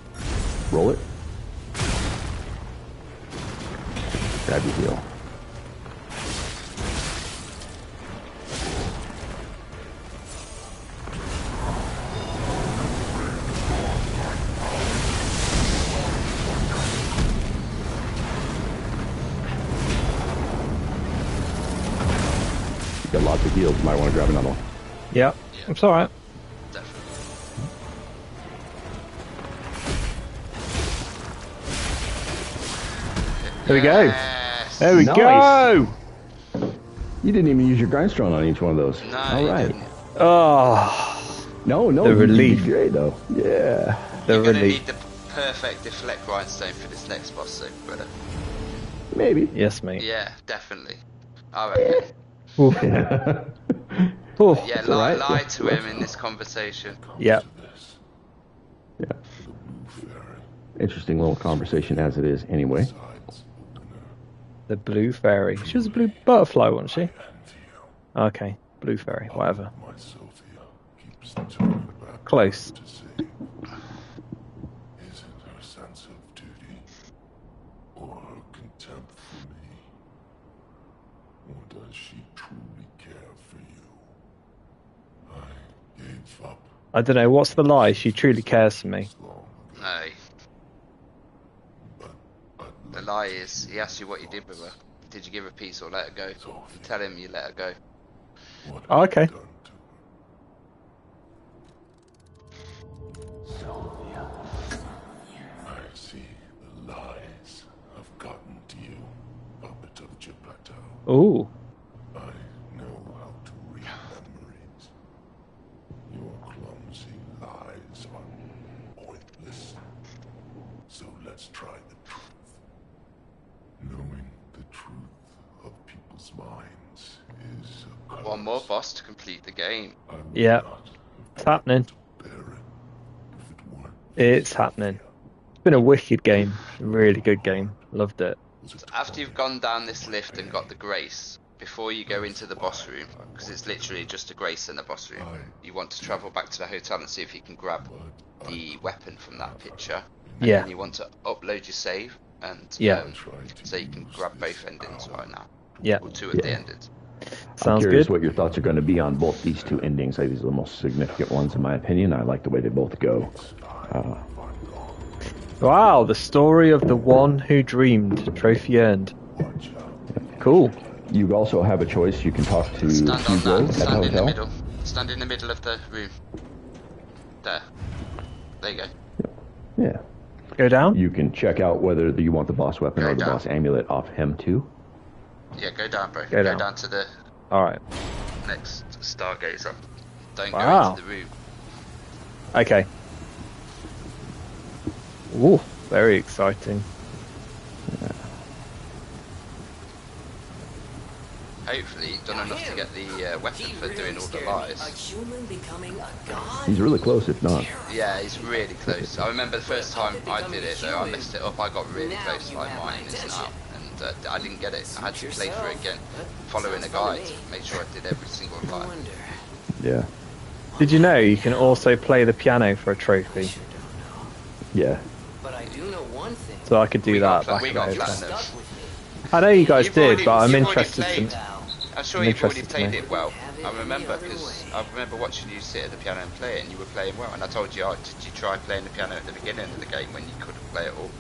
Roll it. Grab your heal. You got lots of heals. You might want to grab another one. Yep. It's all right. Definitely. There we go. Yes. There we Nice. go. You didn't even use your grindstone on each one of those. No, All you right. didn't. Oh, No, The you relief. did great though. Yeah. the You're gonna relief. need the perfect deflect grindstone for this next boss, so brother. Maybe. Yes, mate. Yeah, definitely. I reckon. Ooh. Yeah. Ooh. Yeah, all lie, right. lie to him in this conversation. Yep. Yeah. Interesting little conversation as it is anyway. The blue fairy. She was a blue butterfly, wasn't she? Okay. Blue fairy. Whatever. My Sophia keeps turning back Close. to see. Is it her sense of duty or her contempt for me? Or does she truly care for you? I gave up I don't know. What's the lie? She truly cares for me. long ago, No, but I'd the lie is he asked you what you did with her. Did you give her peace or let her go? You tell him you let her go. what Oh, okay. I've done to her. I see the lies have gotten to you, puppet of Geppetto. Ooh. I know how to read memories. Your clumsy lies are pointless. So let's try the truth. Knowing the truth of people's minds is a curse. One more boss to complete the game. I would Yeah. not have It's happening. bear it if it weren't It's happening. It's been a wicked game. Really good game. Loved it. After you've gone down this lift and got the grace, before you go into the boss room, because it's literally just a grace and a boss room, you want to travel back to the hotel and see if you can grab the weapon from that picture. And Yeah. then you want to upload your save and Yeah. so you can grab both endings right now. Yeah. Or 2 of the endings. I'm Sounds curious good. what your thoughts are going to be on both these two endings. Like, these are the most significant ones, in my opinion. I like the way they both go. Wow, the story of the one who dreamed. Trophy earned. Cool. You also have a choice. You can talk to Stand on Hugo that. at the Stand in the hotel. middle. Stand in the middle of the room. There. There you go. Yeah. Go down? You can check out whether you want the boss weapon Go or the down. boss amulet off him too. Yeah, go down, bro. Go Go down. down to the Alright. next Stargazer. Don't Wow. go into the room. Okay. Ooh, very exciting. Hopefully, you've done enough to get the weapon for doing all the lies. human becoming a god? He's really close, if not. Yeah, he's really close. I remember the first time I did it, though, I messed it up. I got really close, like mine is now, and I didn't get it. I had to play through it again, following a guide, make sure I did every single No lie. wonder. Yeah. Did you know you can also play the piano for a trophy? Sure don't know. Yeah. But I do know one thing. So I could do We that got pla- back we in got the day. platinum. Stuck with me. I know you guys You've did, already- but I'm you've already interested played. to... I'm sure you've already interested to played know. it well. I remember because I remember watching you sit at the piano and play it, and you were playing well. And I told you, oh, did you try playing the piano at the beginning of the game when you couldn't play it all?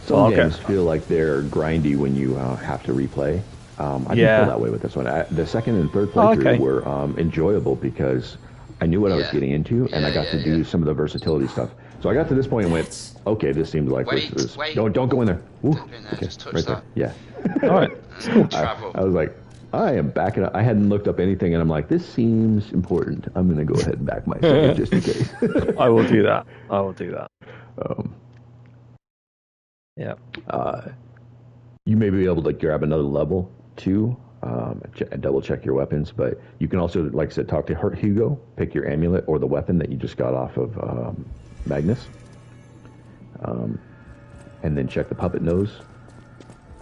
Some Okay. games feel like they're grindy when you have to replay. I didn't Yeah. feel that way with this one. The second and third Oh, playthrough okay. were enjoyable because I knew what I was Yeah. getting into, and I Yeah, got to yeah, do yeah. some of the versatility stuff. So I got to this point and went, okay, this seems like Wait, this is... wait. Don't go in there. Ooh, Don't go in there, okay, just touch right that. there. Yeah. Alright. Travel. I was like, I am backing up. I hadn't looked up anything, and I'm like, this seems important. I'm going to go ahead and back myself just in case. I will do that. I will do that. Um, Yeah. You may be able to grab another level too, and double check your weapons, but you can also, like I said, talk to Hugo, pick your amulet or the weapon that you just got off of Magnus, and then check the puppet nose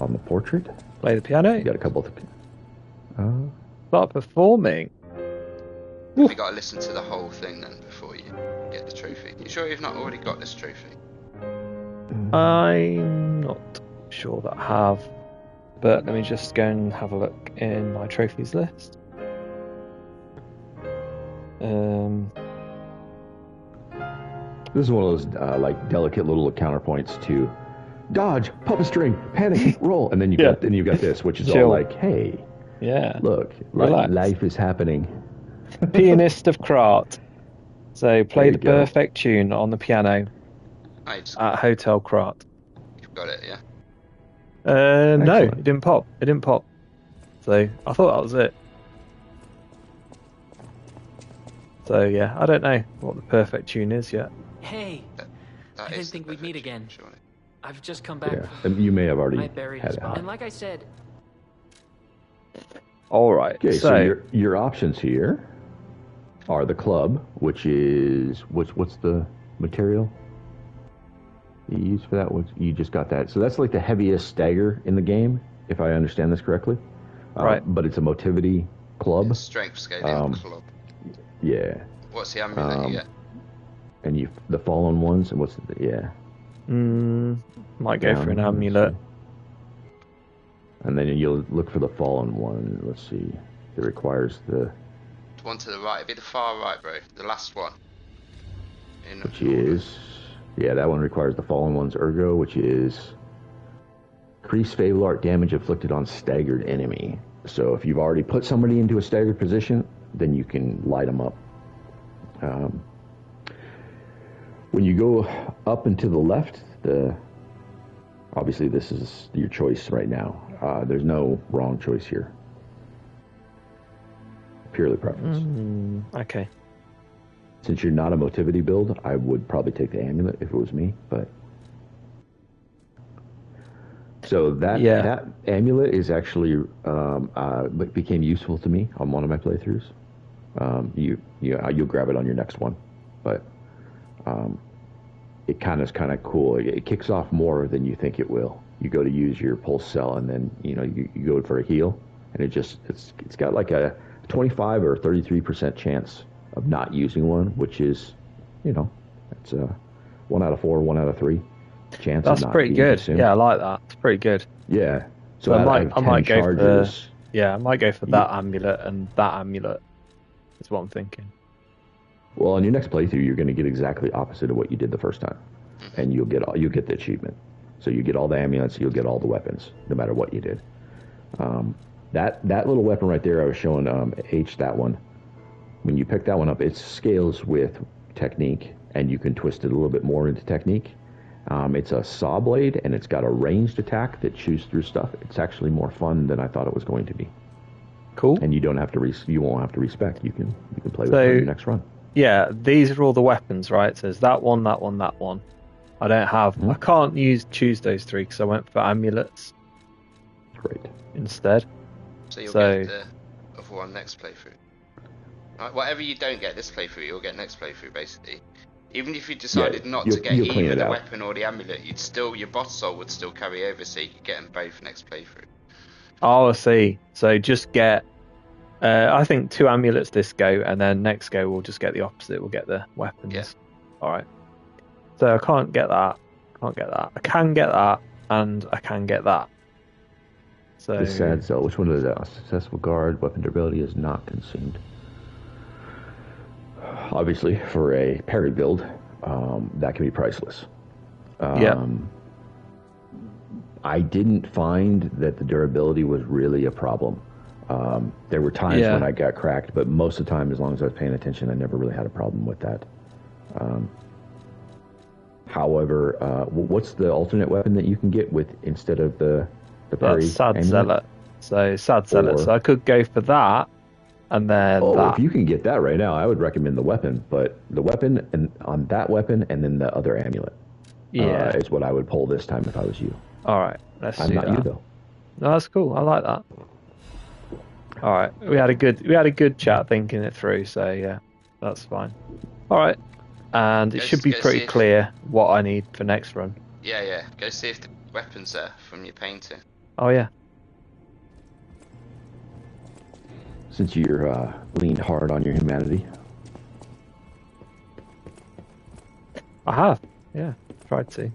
on the portrait. Play the piano. You got a couple of... Start performing. You got to listen to the whole thing then before you get the trophy. You sure you've not already got this trophy? I'm not sure that I have, but let me just go and have a look in my trophies list. This is one of those like delicate little counterpoints to dodge, puppet string, panic, roll, and then you Yeah. got this, which is Chill. all like, hey, Yeah. look, Relax. life is happening. Pianist of Krat. So play There the you go. perfect tune on the piano I just at Hotel Krat. you've got it, yeah. No, Excellent. it didn't pop. It didn't pop. So I thought that was it. So yeah, I don't know what the perfect tune is yet. Hey, That I didn't is the think we'd meet perfect again. tune, surely. I've just come back Yeah, from and you may have already my buried had spot. it. And like I said, All right. Okay, so so your options here are the club, which is what's the material you use for that? You just got that. So that's like the heaviest stagger in the game, if I understand this correctly. Right. But it's a motivity club. Strength scaling club. Yeah. What's the amulet you get? And the fallen ones, and what's the, yeah. might go for an Down, let's amulet. see. And then you'll look for the fallen one. Let's see. It requires the, The one to the right. It'd be the far right, bro. The last one. which is, yeah, that one requires the fallen one's ergo, which is increase Fable Art damage inflicted on staggered enemy. So if you've already put somebody into a staggered position, then you can light them up. When you go up and to the left, obviously this is your choice right now. There's no wrong choice here. Purely preference. Okay. Since you're not a motivity build, I would probably take the amulet if it was me, but... So that amulet is actually became useful to me on one of my playthroughs. You'll grab it on your next one, but it kind of cool. It kicks off more than you think it will. You go to use your pulse cell, and then you go for a heal, and it's got like a 25 or 33% chance of not using one, which is, it's 1 out of 4, 1 out of 3. chance That's of not pretty being good. consumed. Yeah, I like that. It's pretty good. Yeah. So out I of might 10 go for charges, I might go for that amulet and that amulet. Is what I'm thinking. well, on your next playthrough, you're going to get exactly opposite of what you did the first time, and you'll get the achievement. So you get all the amulets, you'll get all the weapons, no matter what you did. That little weapon right there, I was showing H that one. When you pick that one up, it scales with technique, and you can twist it a little bit more into technique. It's a saw blade, and it's got a ranged attack that chews through stuff. It's actually more fun than I thought it was going to be. Cool. And you don't have to you won't have to respec. You can play with So- it on your next run. Yeah, these are all the weapons, right? So there's that one, that one, that one. I don't have. I can't choose those three because I went for amulets Great. instead. So you'll So- get the other one next playthrough. Right, whatever you don't get this playthrough, you'll get next playthrough, basically. Even if you decided not to get you'll clean either it the out. weapon or the amulet, your boss soul would still carry over, so you could get them both next playthrough. Oh, I see. So just get. I think 2 amulets this go, and then next go we'll just get the opposite. We'll get the weapons. Yeah. All right. So I can't get that. I can get that, and I can get that. So The sad cell. Which one is that? A successful guard. Weapon durability is not consumed. Obviously, for a parry build, that can be priceless. Yeah. I didn't find that the durability was really a problem. There were times Yeah. when I got cracked, but most of the time, as long as I was paying attention, I never really had a problem with that. However, what's the alternate weapon that you can get with instead of the parry? that's Sad amulet? Zealot. So Sad Zealot. Or- So I could go for that, and then Oh, that. if you can get that right now, I would recommend the weapon. But the weapon and on that weapon, and then the other amulet, Yeah. is what I would pull this time if I was you. All right. Let's I'm do not that. you though. No, that's cool. I like that. All right, we had a good chat thinking it through. So yeah, that's fine. All right, and it Go- should be go pretty see if- clear what I need for next run. Yeah. Go see if the weapon's there from your painting. Oh yeah, Since you're leaned hard on your humanity, I have. Yeah, tried to.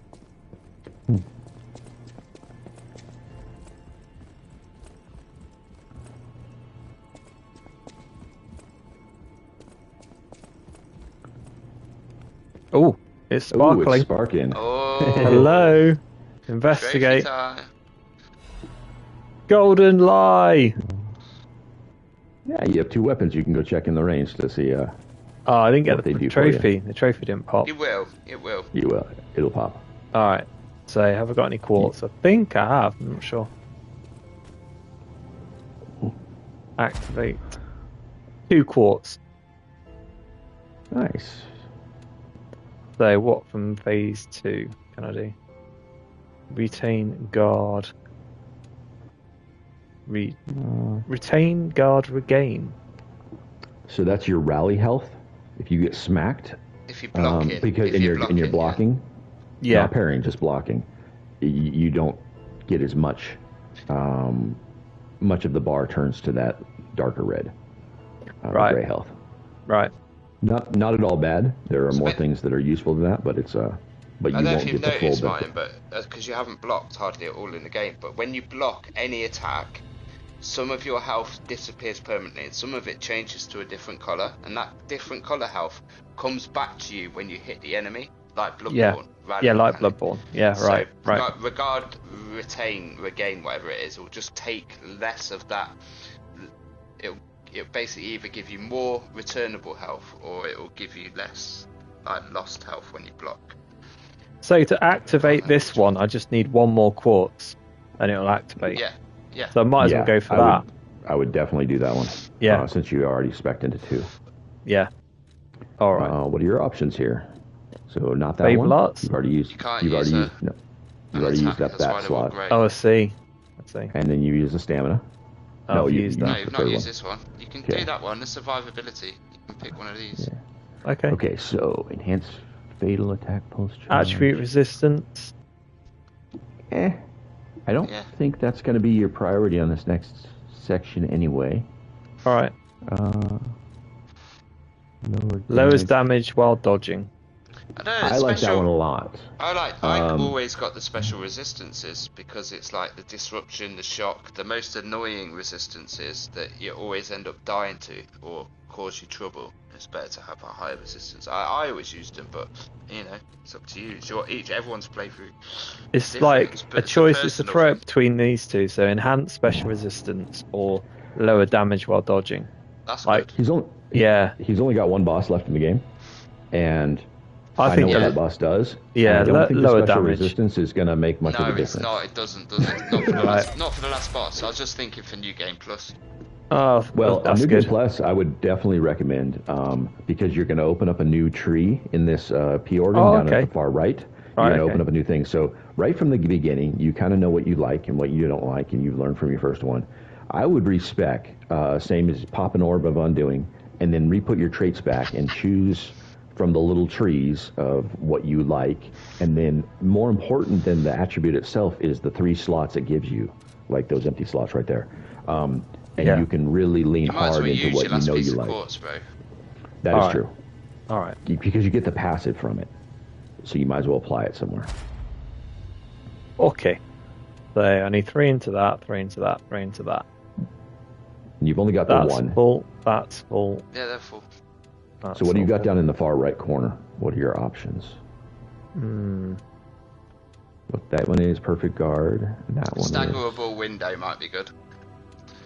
Oh, it's ooh, sparkling. it's sparking. Oh, Hello. trophy Investigate. time. Golden lie. Yeah, you have 2 weapons. You can go check in the range to see. Oh, I didn't get What they the do for you. trophy. The trophy didn't pop. It will. It will. You will. It'll pop. All right. So have I got any quartz? I think I have. I'm not sure. Activate. 2 quartz. Nice. So what from phase 2 can I do? Retain guard. Retain guard regain. So that's your rally health. If you get smacked, If you block it. because if in you your block in your it, blocking, Yeah. not parrying, just blocking, you don't get as much. Much of the bar turns to that darker red, Right. gray health. Right. Not at all bad. There are So more ba- things that are useful than that, but it's but I you don't know won't if you've get the full noticed, benefit. Martin, but because you haven't blocked hardly at all in the game, but when you block any attack, some of your health disappears permanently, and some of it changes to a different color, and that different color health comes back to you when you hit the enemy, like Bloodborne. Yeah. rather Yeah, than like Panic. Bloodborne. Yeah, right. So, Right. regain, whatever it is, it will just take less of that. It'll basically either give you more returnable health, or it will give you less, like, lost health when you block. So to activate this one, I just need 1 more quartz, and it'll activate. Yeah. So I might as well go for that. I would definitely do that one. Yeah. Since you already spec'd into 2. Yeah. All right. What are your options here? So not that Fable one. Arts? You've already used. You can't You've use already a- used. No. You've already used up That's why that they were slot, great. Oh, I see. and then you use the stamina. Oh, No, I've you- used you- No, that. you've the not third used one. this one. You can Okay. do that one, the survivability. You can pick one of these. Yeah. Okay. Okay, so enhance fatal attack post charge. Attribute resistance. I don't Yeah. think that's going to be your priority on this next section anyway. All right. Lower Lowers damage while dodging. I don't know, I like that one a lot. I've always got the special resistances because it's like the disruption, the shock, the most annoying resistances that you always end up dying to or cause you trouble. It's better to have a higher resistance. I always used them, but you know, it's up to you. It's everyone's playthrough. It's different, like but a choice. It's a personal throw thing. between these two. So enhanced special resistance or lower damage while dodging. That's Like, good. He's only got one boss left in the game, and I I think know what yeah. that boss does. Yeah, I don't think the lower special damage. resistance is going to make much of No, a it's difference. not. It doesn't, does it? Not for the Right. not for the last boss. I was just thinking for New Game Plus. Oh, Well, that's on New Game good. Plus, I would definitely recommend because you're going to open up a new tree in this P organ down okay. at the far right. You're Right, going to okay. open up a new thing. So right from the beginning, you kind of know what you like and what you don't like, and you've learned from your first one. I would respec, same as pop an orb of undoing, and then re-put your traits back and choose from the little trees of what you like. And then more important than the attribute itself is the 3 slots it gives you, like those empty slots right there. And Yeah. you can really lean You might as hard well into use what your you last know piece you of like. quartz, bro. That is Alright. true. All right. Because you get the passive from it. So you might as well apply it somewhere. Okay. So I need 3 into that, 3 into that, 3 into that. And you've only got the That's one. full. That's full. Yeah, they're full. That's So what do you all got full. down in the far right corner? What are your options? Look, that one is perfect guard. And that one is... Staggerable window might be good.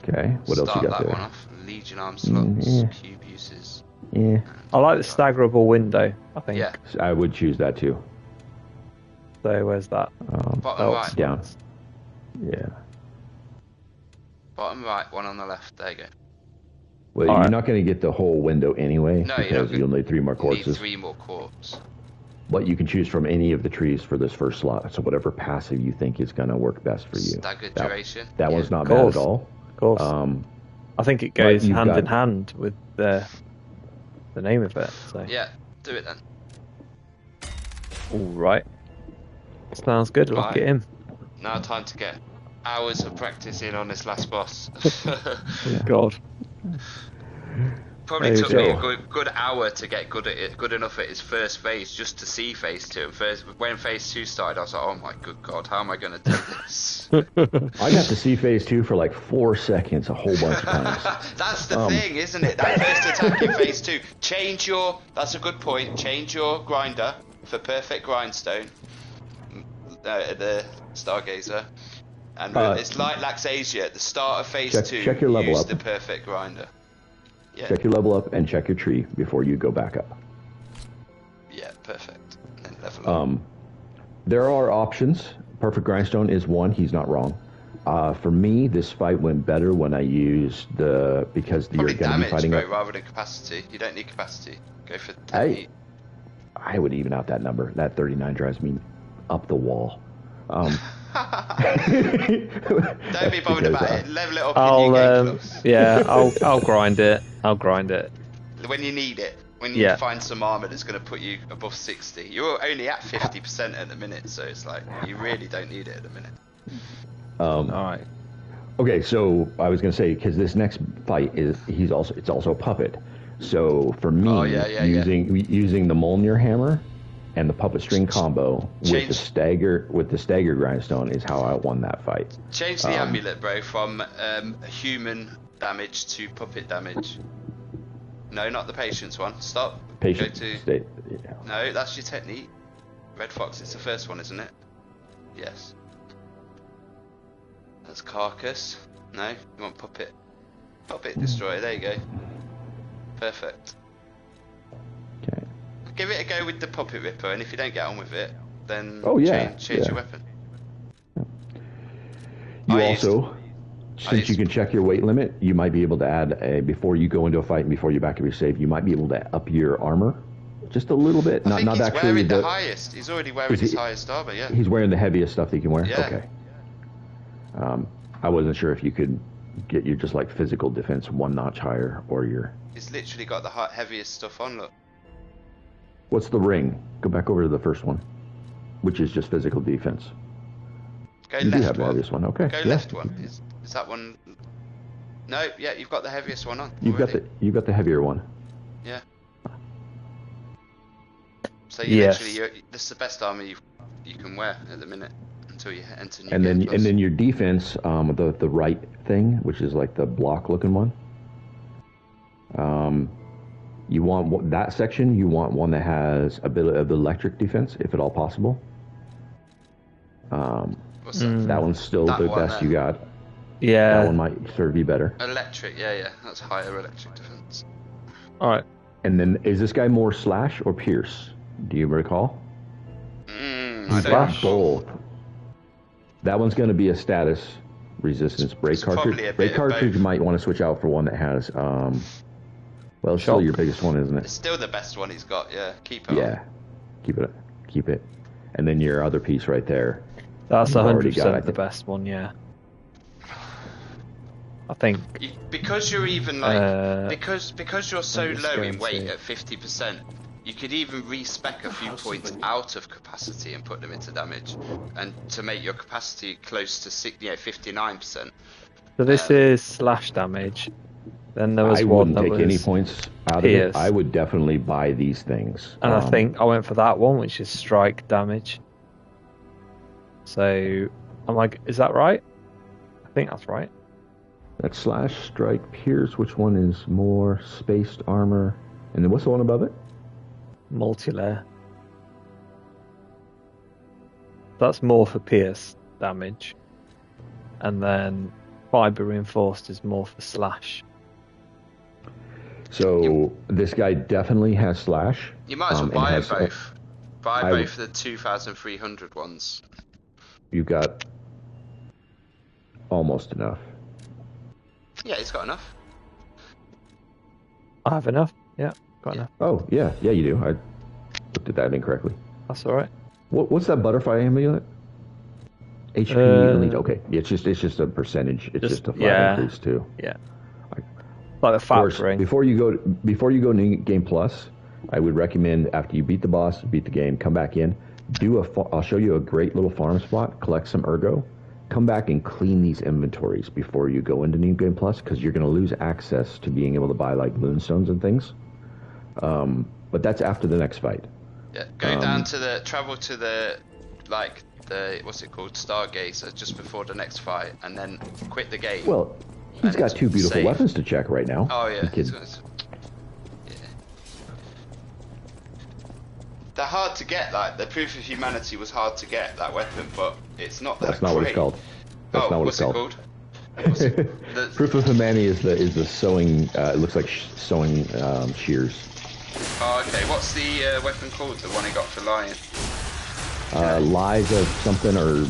Okay. What else Start you got that there? one off. Legion arm slots, yeah. cube uses. Yeah. I like the staggerable window. I think. Yeah, I would choose that too. So where's that? bottom Oh, right. Down. Yeah. Bottom right, one on the left. There you go. Well, All you're right. not going to get the whole window anyway No, you're because not you'll gonna- need 3 more You need quartzes. 3 more quartz. But you can choose from any of the trees for this first slot. So whatever passive you think is going to work best for you. Staggered That- duration. That yeah. one's not Of bad course. at all. Of course. I think it goes you've hand got- in hand with the name of it. So. Yeah, do it then. All right. Sounds good. Lock Right. it in. Now time to get hours of practice in on this last boss. God. Probably There you took me a go. good hour to get good at it, good enough at his first phase just to see phase 2. And when phase 2 started, I was like, oh my good god, how am I going to do this? I got to see phase 2 for like 4 seconds a whole bunch of times. That's the thing, isn't it? That first attack in phase 2. That's a good point, change your grinder for perfect grindstone. The Stargazer. And it's like Laxasia, at the start of phase 2, check your level use up. the perfect grinder. Yeah, Check your level up and check your tree before you go back up. yeah, perfect. And then level up. There are options. Perfect Grindstone is one. He's not wrong. For me, this fight went better when I used because Probably you're going to be damage, fighting bro, up. rather than capacity. You don't need capacity. Go for 10 I heat. I would even out that number. That 39 drives me up the wall. Don't be bothered about it. Level it up I'll in New Game Plus. yeah. I'll grind it. I'll grind it. When you need it. When you Yeah. find some armor that's going to put you above 60. You're only at 50% at the minute, so it's like, you really don't need it at the minute. All right. Okay, so I was going to say because this next fight it's also a puppet. So for me, Oh, yeah. using the Mjolnir hammer and the puppet string combo with Change- the stagger grindstone is how I won that fight. Change the amulet, bro, from human damage to puppet damage. No, not the patience one. Stop. Patient Go to... state. Yeah. No, that's your technique. Red Fox, it's the first one, isn't it? Yes. That's Carcass. No, you want Puppet. Puppet Destroyer, there you go. Perfect. Okay. Give it a go with the Puppet Ripper, and if you don't get on with it, then Oh, yeah, change yeah. your weapon. You I used- also, since you can check your weight limit, you might be able to add before you go into a fight and before you back up your save, you might be able to up your armor just a little bit. I Not think not he's actually wearing the highest. He's already wearing Is his he- highest armor, yeah. He's wearing the heaviest stuff that he can wear. Yeah. Okay. I wasn't sure if you could get your just like physical defense one notch higher or your. He's literally got the heaviest stuff on, look. What's the ring? Go back over to the first one, which is just physical defense. Go You do left have the one. heaviest one. Okay. Go yeah. left one. Is that one? No, yeah, you've got the heaviest one on. You've got already. the heavier one. Yeah. So you Yes. literally, this is the best armor you can wear at the minute until you enter New And Game then Plus. your defense, the right thing, which is like the block looking one. You want that section. You want one that has a bit of electric defense, if at all possible. What's that? That one's still That the one best there. you got. Yeah. That one might serve you better. Electric, yeah, that's higher electric defense. All right. And then, is this guy more slash or pierce? Do you recall? I He's don't got know. both. That one's going to be a status resistance brake It's probably cartridge. a bit Brake of cartridge both. you might want to switch out for one that has, well, it's still Shock. your biggest one, isn't It's it? still the best one he's got, yeah. Keep it Yeah. Keep it. And then your other piece right there. That's You've already 100% got, I the think. best one, yeah. I think. Because you're even like because you're so I'm just low going in weight to- at 50%, you could even respec a few points out of capacity and put them into damage, and to make your capacity close to 59%. So this is slash damage. Then there was I one wouldn't that take was, any points out of pierce. it. I would definitely buy these things. and I think I went for that one, which is strike damage. So I'm like, is that right? I think that's right. That's slash, strike, pierce. Which one is more spaced armor? And then what's the one above it? Multi-layer. That's more for pierce damage, and then fiber reinforced is more for slash. So this guy definitely has slash. You might as well and buy has- both. Buy I both the 2,300 ones. You've got almost enough. Yeah, he's got enough. I have enough. Yeah, got enough. Oh yeah, you do. I looked at that incorrectly. That's all right. What's that butterfly amulet? HP elite. Okay, it's just a percentage. It's just a flat yeah. increase too. Yeah. Like the Of course, fat ring. before you go New Game Plus, I would recommend after you beat the boss, beat the game, come back in, I'll show you a great little farm spot, collect some ergo, come back and clean these inventories before you go into New Game Plus, because you're going to lose access to being able to buy like moonstones and things. But that's after the next fight. Yeah, go down to travel to the what's it called, Stargazer, just before the next fight, and then quit the game. Well, he's got two beautiful save. weapons to check right now. Oh yeah, You could- yeah. They're hard to get. Like the Proof of Humanity was hard to get that weapon, but it's not that That's not what it's great. called. That's not what what's it's it called. called? What's it- the- Proof of Humanity is the sewing. It looks like sewing shears. Oh, okay. What's the weapon called? The one he got for lying? Lies of something, or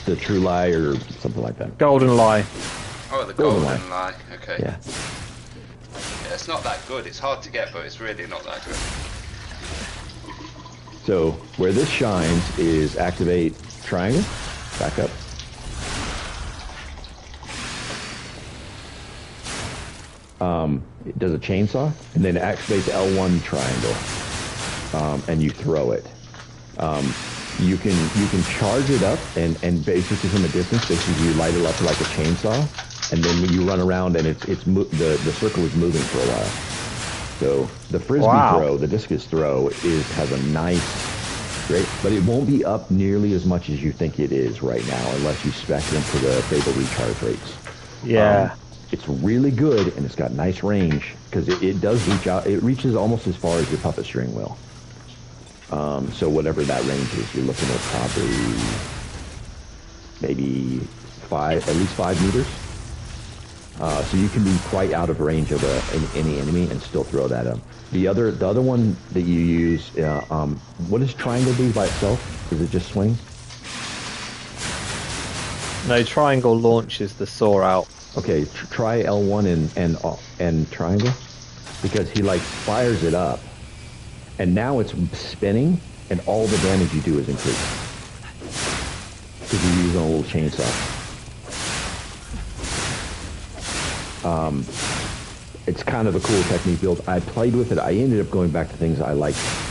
the true lie, or something like that. Golden lie. Oh, the Golden golden lie. Okay. Yeah. Yeah, it's not that good. It's hard to get, but it's really not that good. So where this shines is activate triangle. Back up. It does a chainsaw, and then it activates L1 triangle, and you throw it. You can charge it up, and basically from a distance, basically you light it up like a chainsaw, and then when you run around, and the circle is moving for a while. So the frisbee Wow. throw, the discus throw, has a nice, great, but it won't be up nearly as much as you think it is right now, unless you spec it into the Fable recharge rates. Yeah. It's really good, and it's got nice range, because it does reach out. It reaches almost as far as your puppet string will. So whatever that range is, you're looking at probably maybe at least 5 meters. So you can be quite out of range of any enemy and still throw that up. The other one that you use, what does triangle do by itself? Does it just swing? No, triangle launches the saw out. Okay, try L1 and triangle, because he fires it up, and now it's spinning, and all the damage you do is increased because you're using a little chainsaw. It's kind of a cool technique build. I played with it. I ended up going back to things I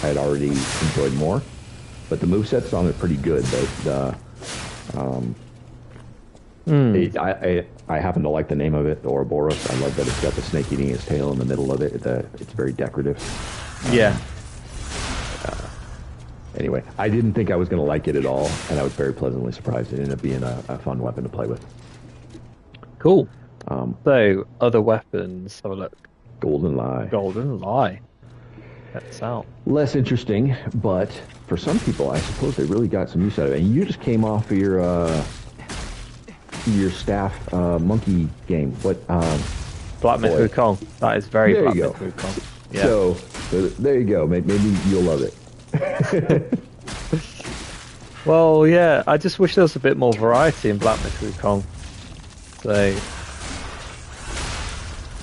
had already enjoyed more, but the moveset's on it pretty good. I happen to like the name of it, the Ouroboros. I love that it's got the snake eating its tail in the middle of it. It's very decorative. Yeah. Anyway, I didn't think I was going to like it at all, and I was very pleasantly surprised. It ended up being a fun weapon to play with. Cool. So, other weapons. Have a look. Golden Lie. Golden Lie. That's out. Less interesting, but for some people, I suppose they really got some use out of it. And you just came off of your staff monkey game. What? Black Myth Wukong. That is very there Black you go. Myth Wukong. Yeah. So there you go. Maybe you'll love it. Well, yeah. I just wish there was a bit more variety in Black Myth Wukong. So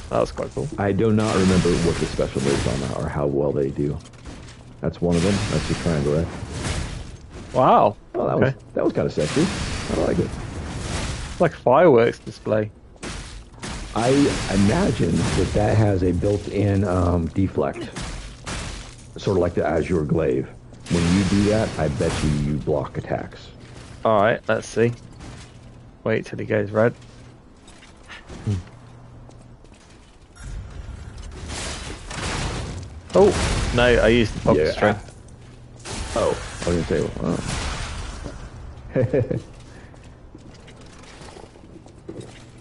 that was quite cool. I do not remember what the special moves on that or how well they do. That's one of them. That's the triangle, right? Wow. Oh, that was kind of sexy. I like it. It's like a fireworks display. I imagine that has a built-in deflect, sort of like the Azure Glaive. When you do that, I bet you block attacks. All right. Let's see. Wait till he goes red. Oh, no, I used the pocket strength. Oh, I was going to say,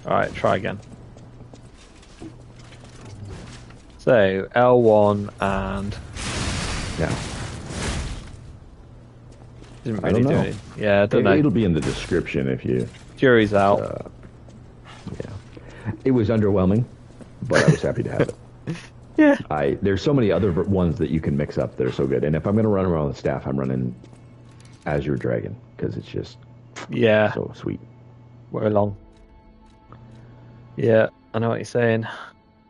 Alright, try again. So, L1 and... yeah. Didn't I really don't do know. it. Yeah, I don't know. It'll be in the description if you... Jury's out. Yeah. It was underwhelming, but I was happy to have it. Yeah. There's so many other ones that you can mix up that are so good. And if I'm going to run around with staff, I'm running Azure Dragon because it's just Yeah. so sweet. We're along. Yeah, I know what you're saying.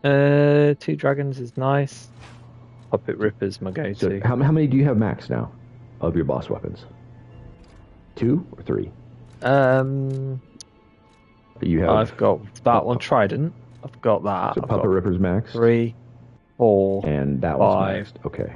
2 dragons is nice. Puppet Ripper's my go-to. So how many do you have max now of your boss weapons? 2 or 3? You have. I've got that one, Trident. I've got that. So I've Puppet got Ripper's max. 3, 4, And that 5, one's maxed. Okay.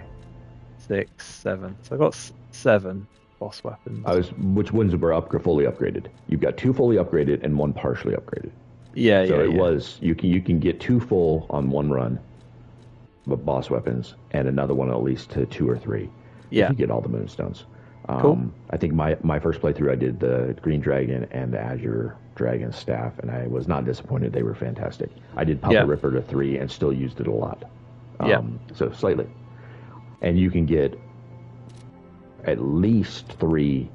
6, 7. So I've got 7 boss weapons. Which ones were fully upgraded? You've got 2 fully upgraded and 1 partially upgraded. Yeah, So yeah, it yeah. was you can get 2 full on one run, but boss weapons, and another one at least to 2 or 3. Yeah. If you get all the moonstones. Cool. I think my first playthrough I did the Green Dragon and the Azure Dragon staff, and I was not disappointed. They were fantastic. I did Puppet Ripper to 3 and still used it a lot. So slightly. And you can get at least 3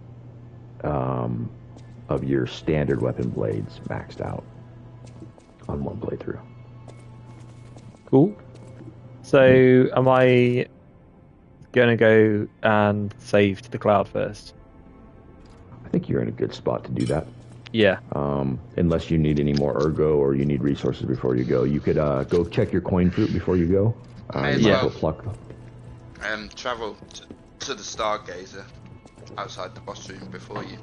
of your standard weapon blades maxed out on one playthrough. Cool. So, am I going to go and save to the cloud first? I think you're in a good spot to do that. Yeah. Unless you need any more ergo or you need resources before you go. You could go check your coin fruit before you go. May as You well. go pluck them. Travel to the Stargazer outside the boss room before you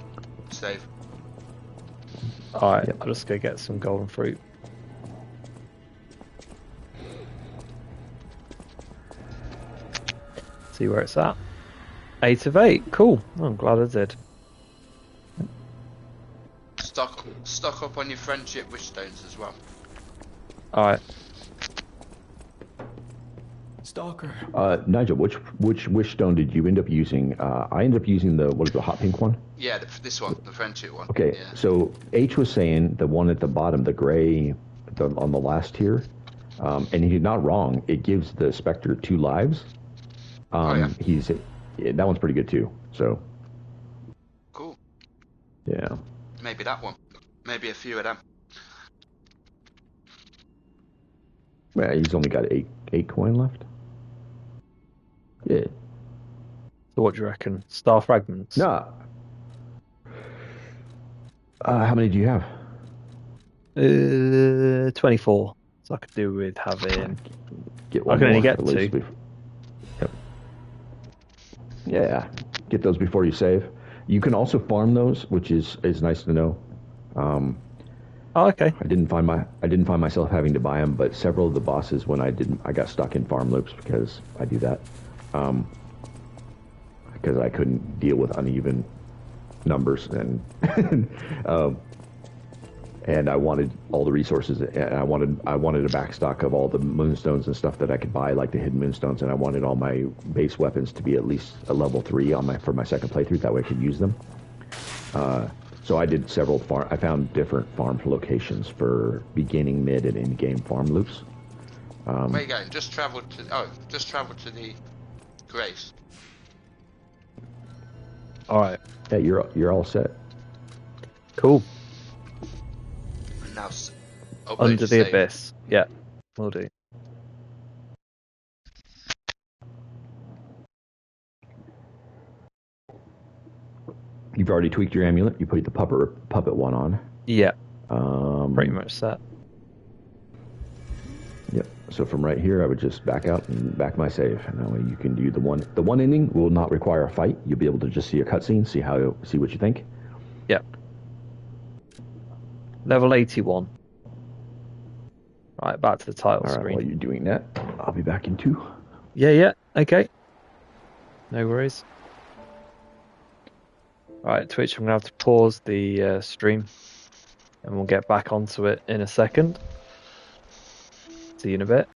save. Alright, Yep. I'll just go get some golden fruit. See where it's at. 8 of 8. Cool. Oh, I'm glad I did. Stock up on your friendship wish stones as well. Alright. Stalker. Nigel, which wish stone did you end up using? I ended up using the hot pink one? Yeah, this one, the friendship one. Okay, Yeah. so H was saying the one at the bottom, the gray, on the last tier, and he's not wrong. It gives the Spectre 2 lives. Yeah. That one's pretty good too. So Cool. yeah, Maybe that one. Maybe a few of them. well, he's only got eight coin left. Yeah, So what do you reckon? Star fragments? no. How many do you have? 24. So I could do with having... Get I can only more, get at least 2. Yep. Yeah, get those before you save. You can also farm those, which is nice to know. Oh, okay. I didn't find myself having to buy them, but several of the bosses, when I got stuck in farm loops because I do that. Because I couldn't deal with uneven numbers and and I wanted all the resources, and I wanted a backstock of all the moonstones and stuff that I could buy, like the hidden moonstones, and I wanted all my base weapons to be at least a level 3 for my second playthrough. That way I could use them. So I did several I found different farm locations for beginning, mid, and end game farm loops. Where you going? Just travel to the Grace. All right. Yeah, you're all set. Cool. Now, Under the Abyss. Yeah, will do. You've already tweaked your amulet. You put the puppet one on. Yeah. Pretty much set. Yep. So from right here, I would just back out and back my save, and that way you can do the one ending will not require a fight. You'll be able to just see a cutscene, see what you think. Yep. Level 81. Right, back to the title All right, screen. while you're doing that, I'll be back in 2. Yeah, okay. No worries. Right, Twitch, I'm going to have to pause the stream, and we'll get back onto it in a second. See you in a bit.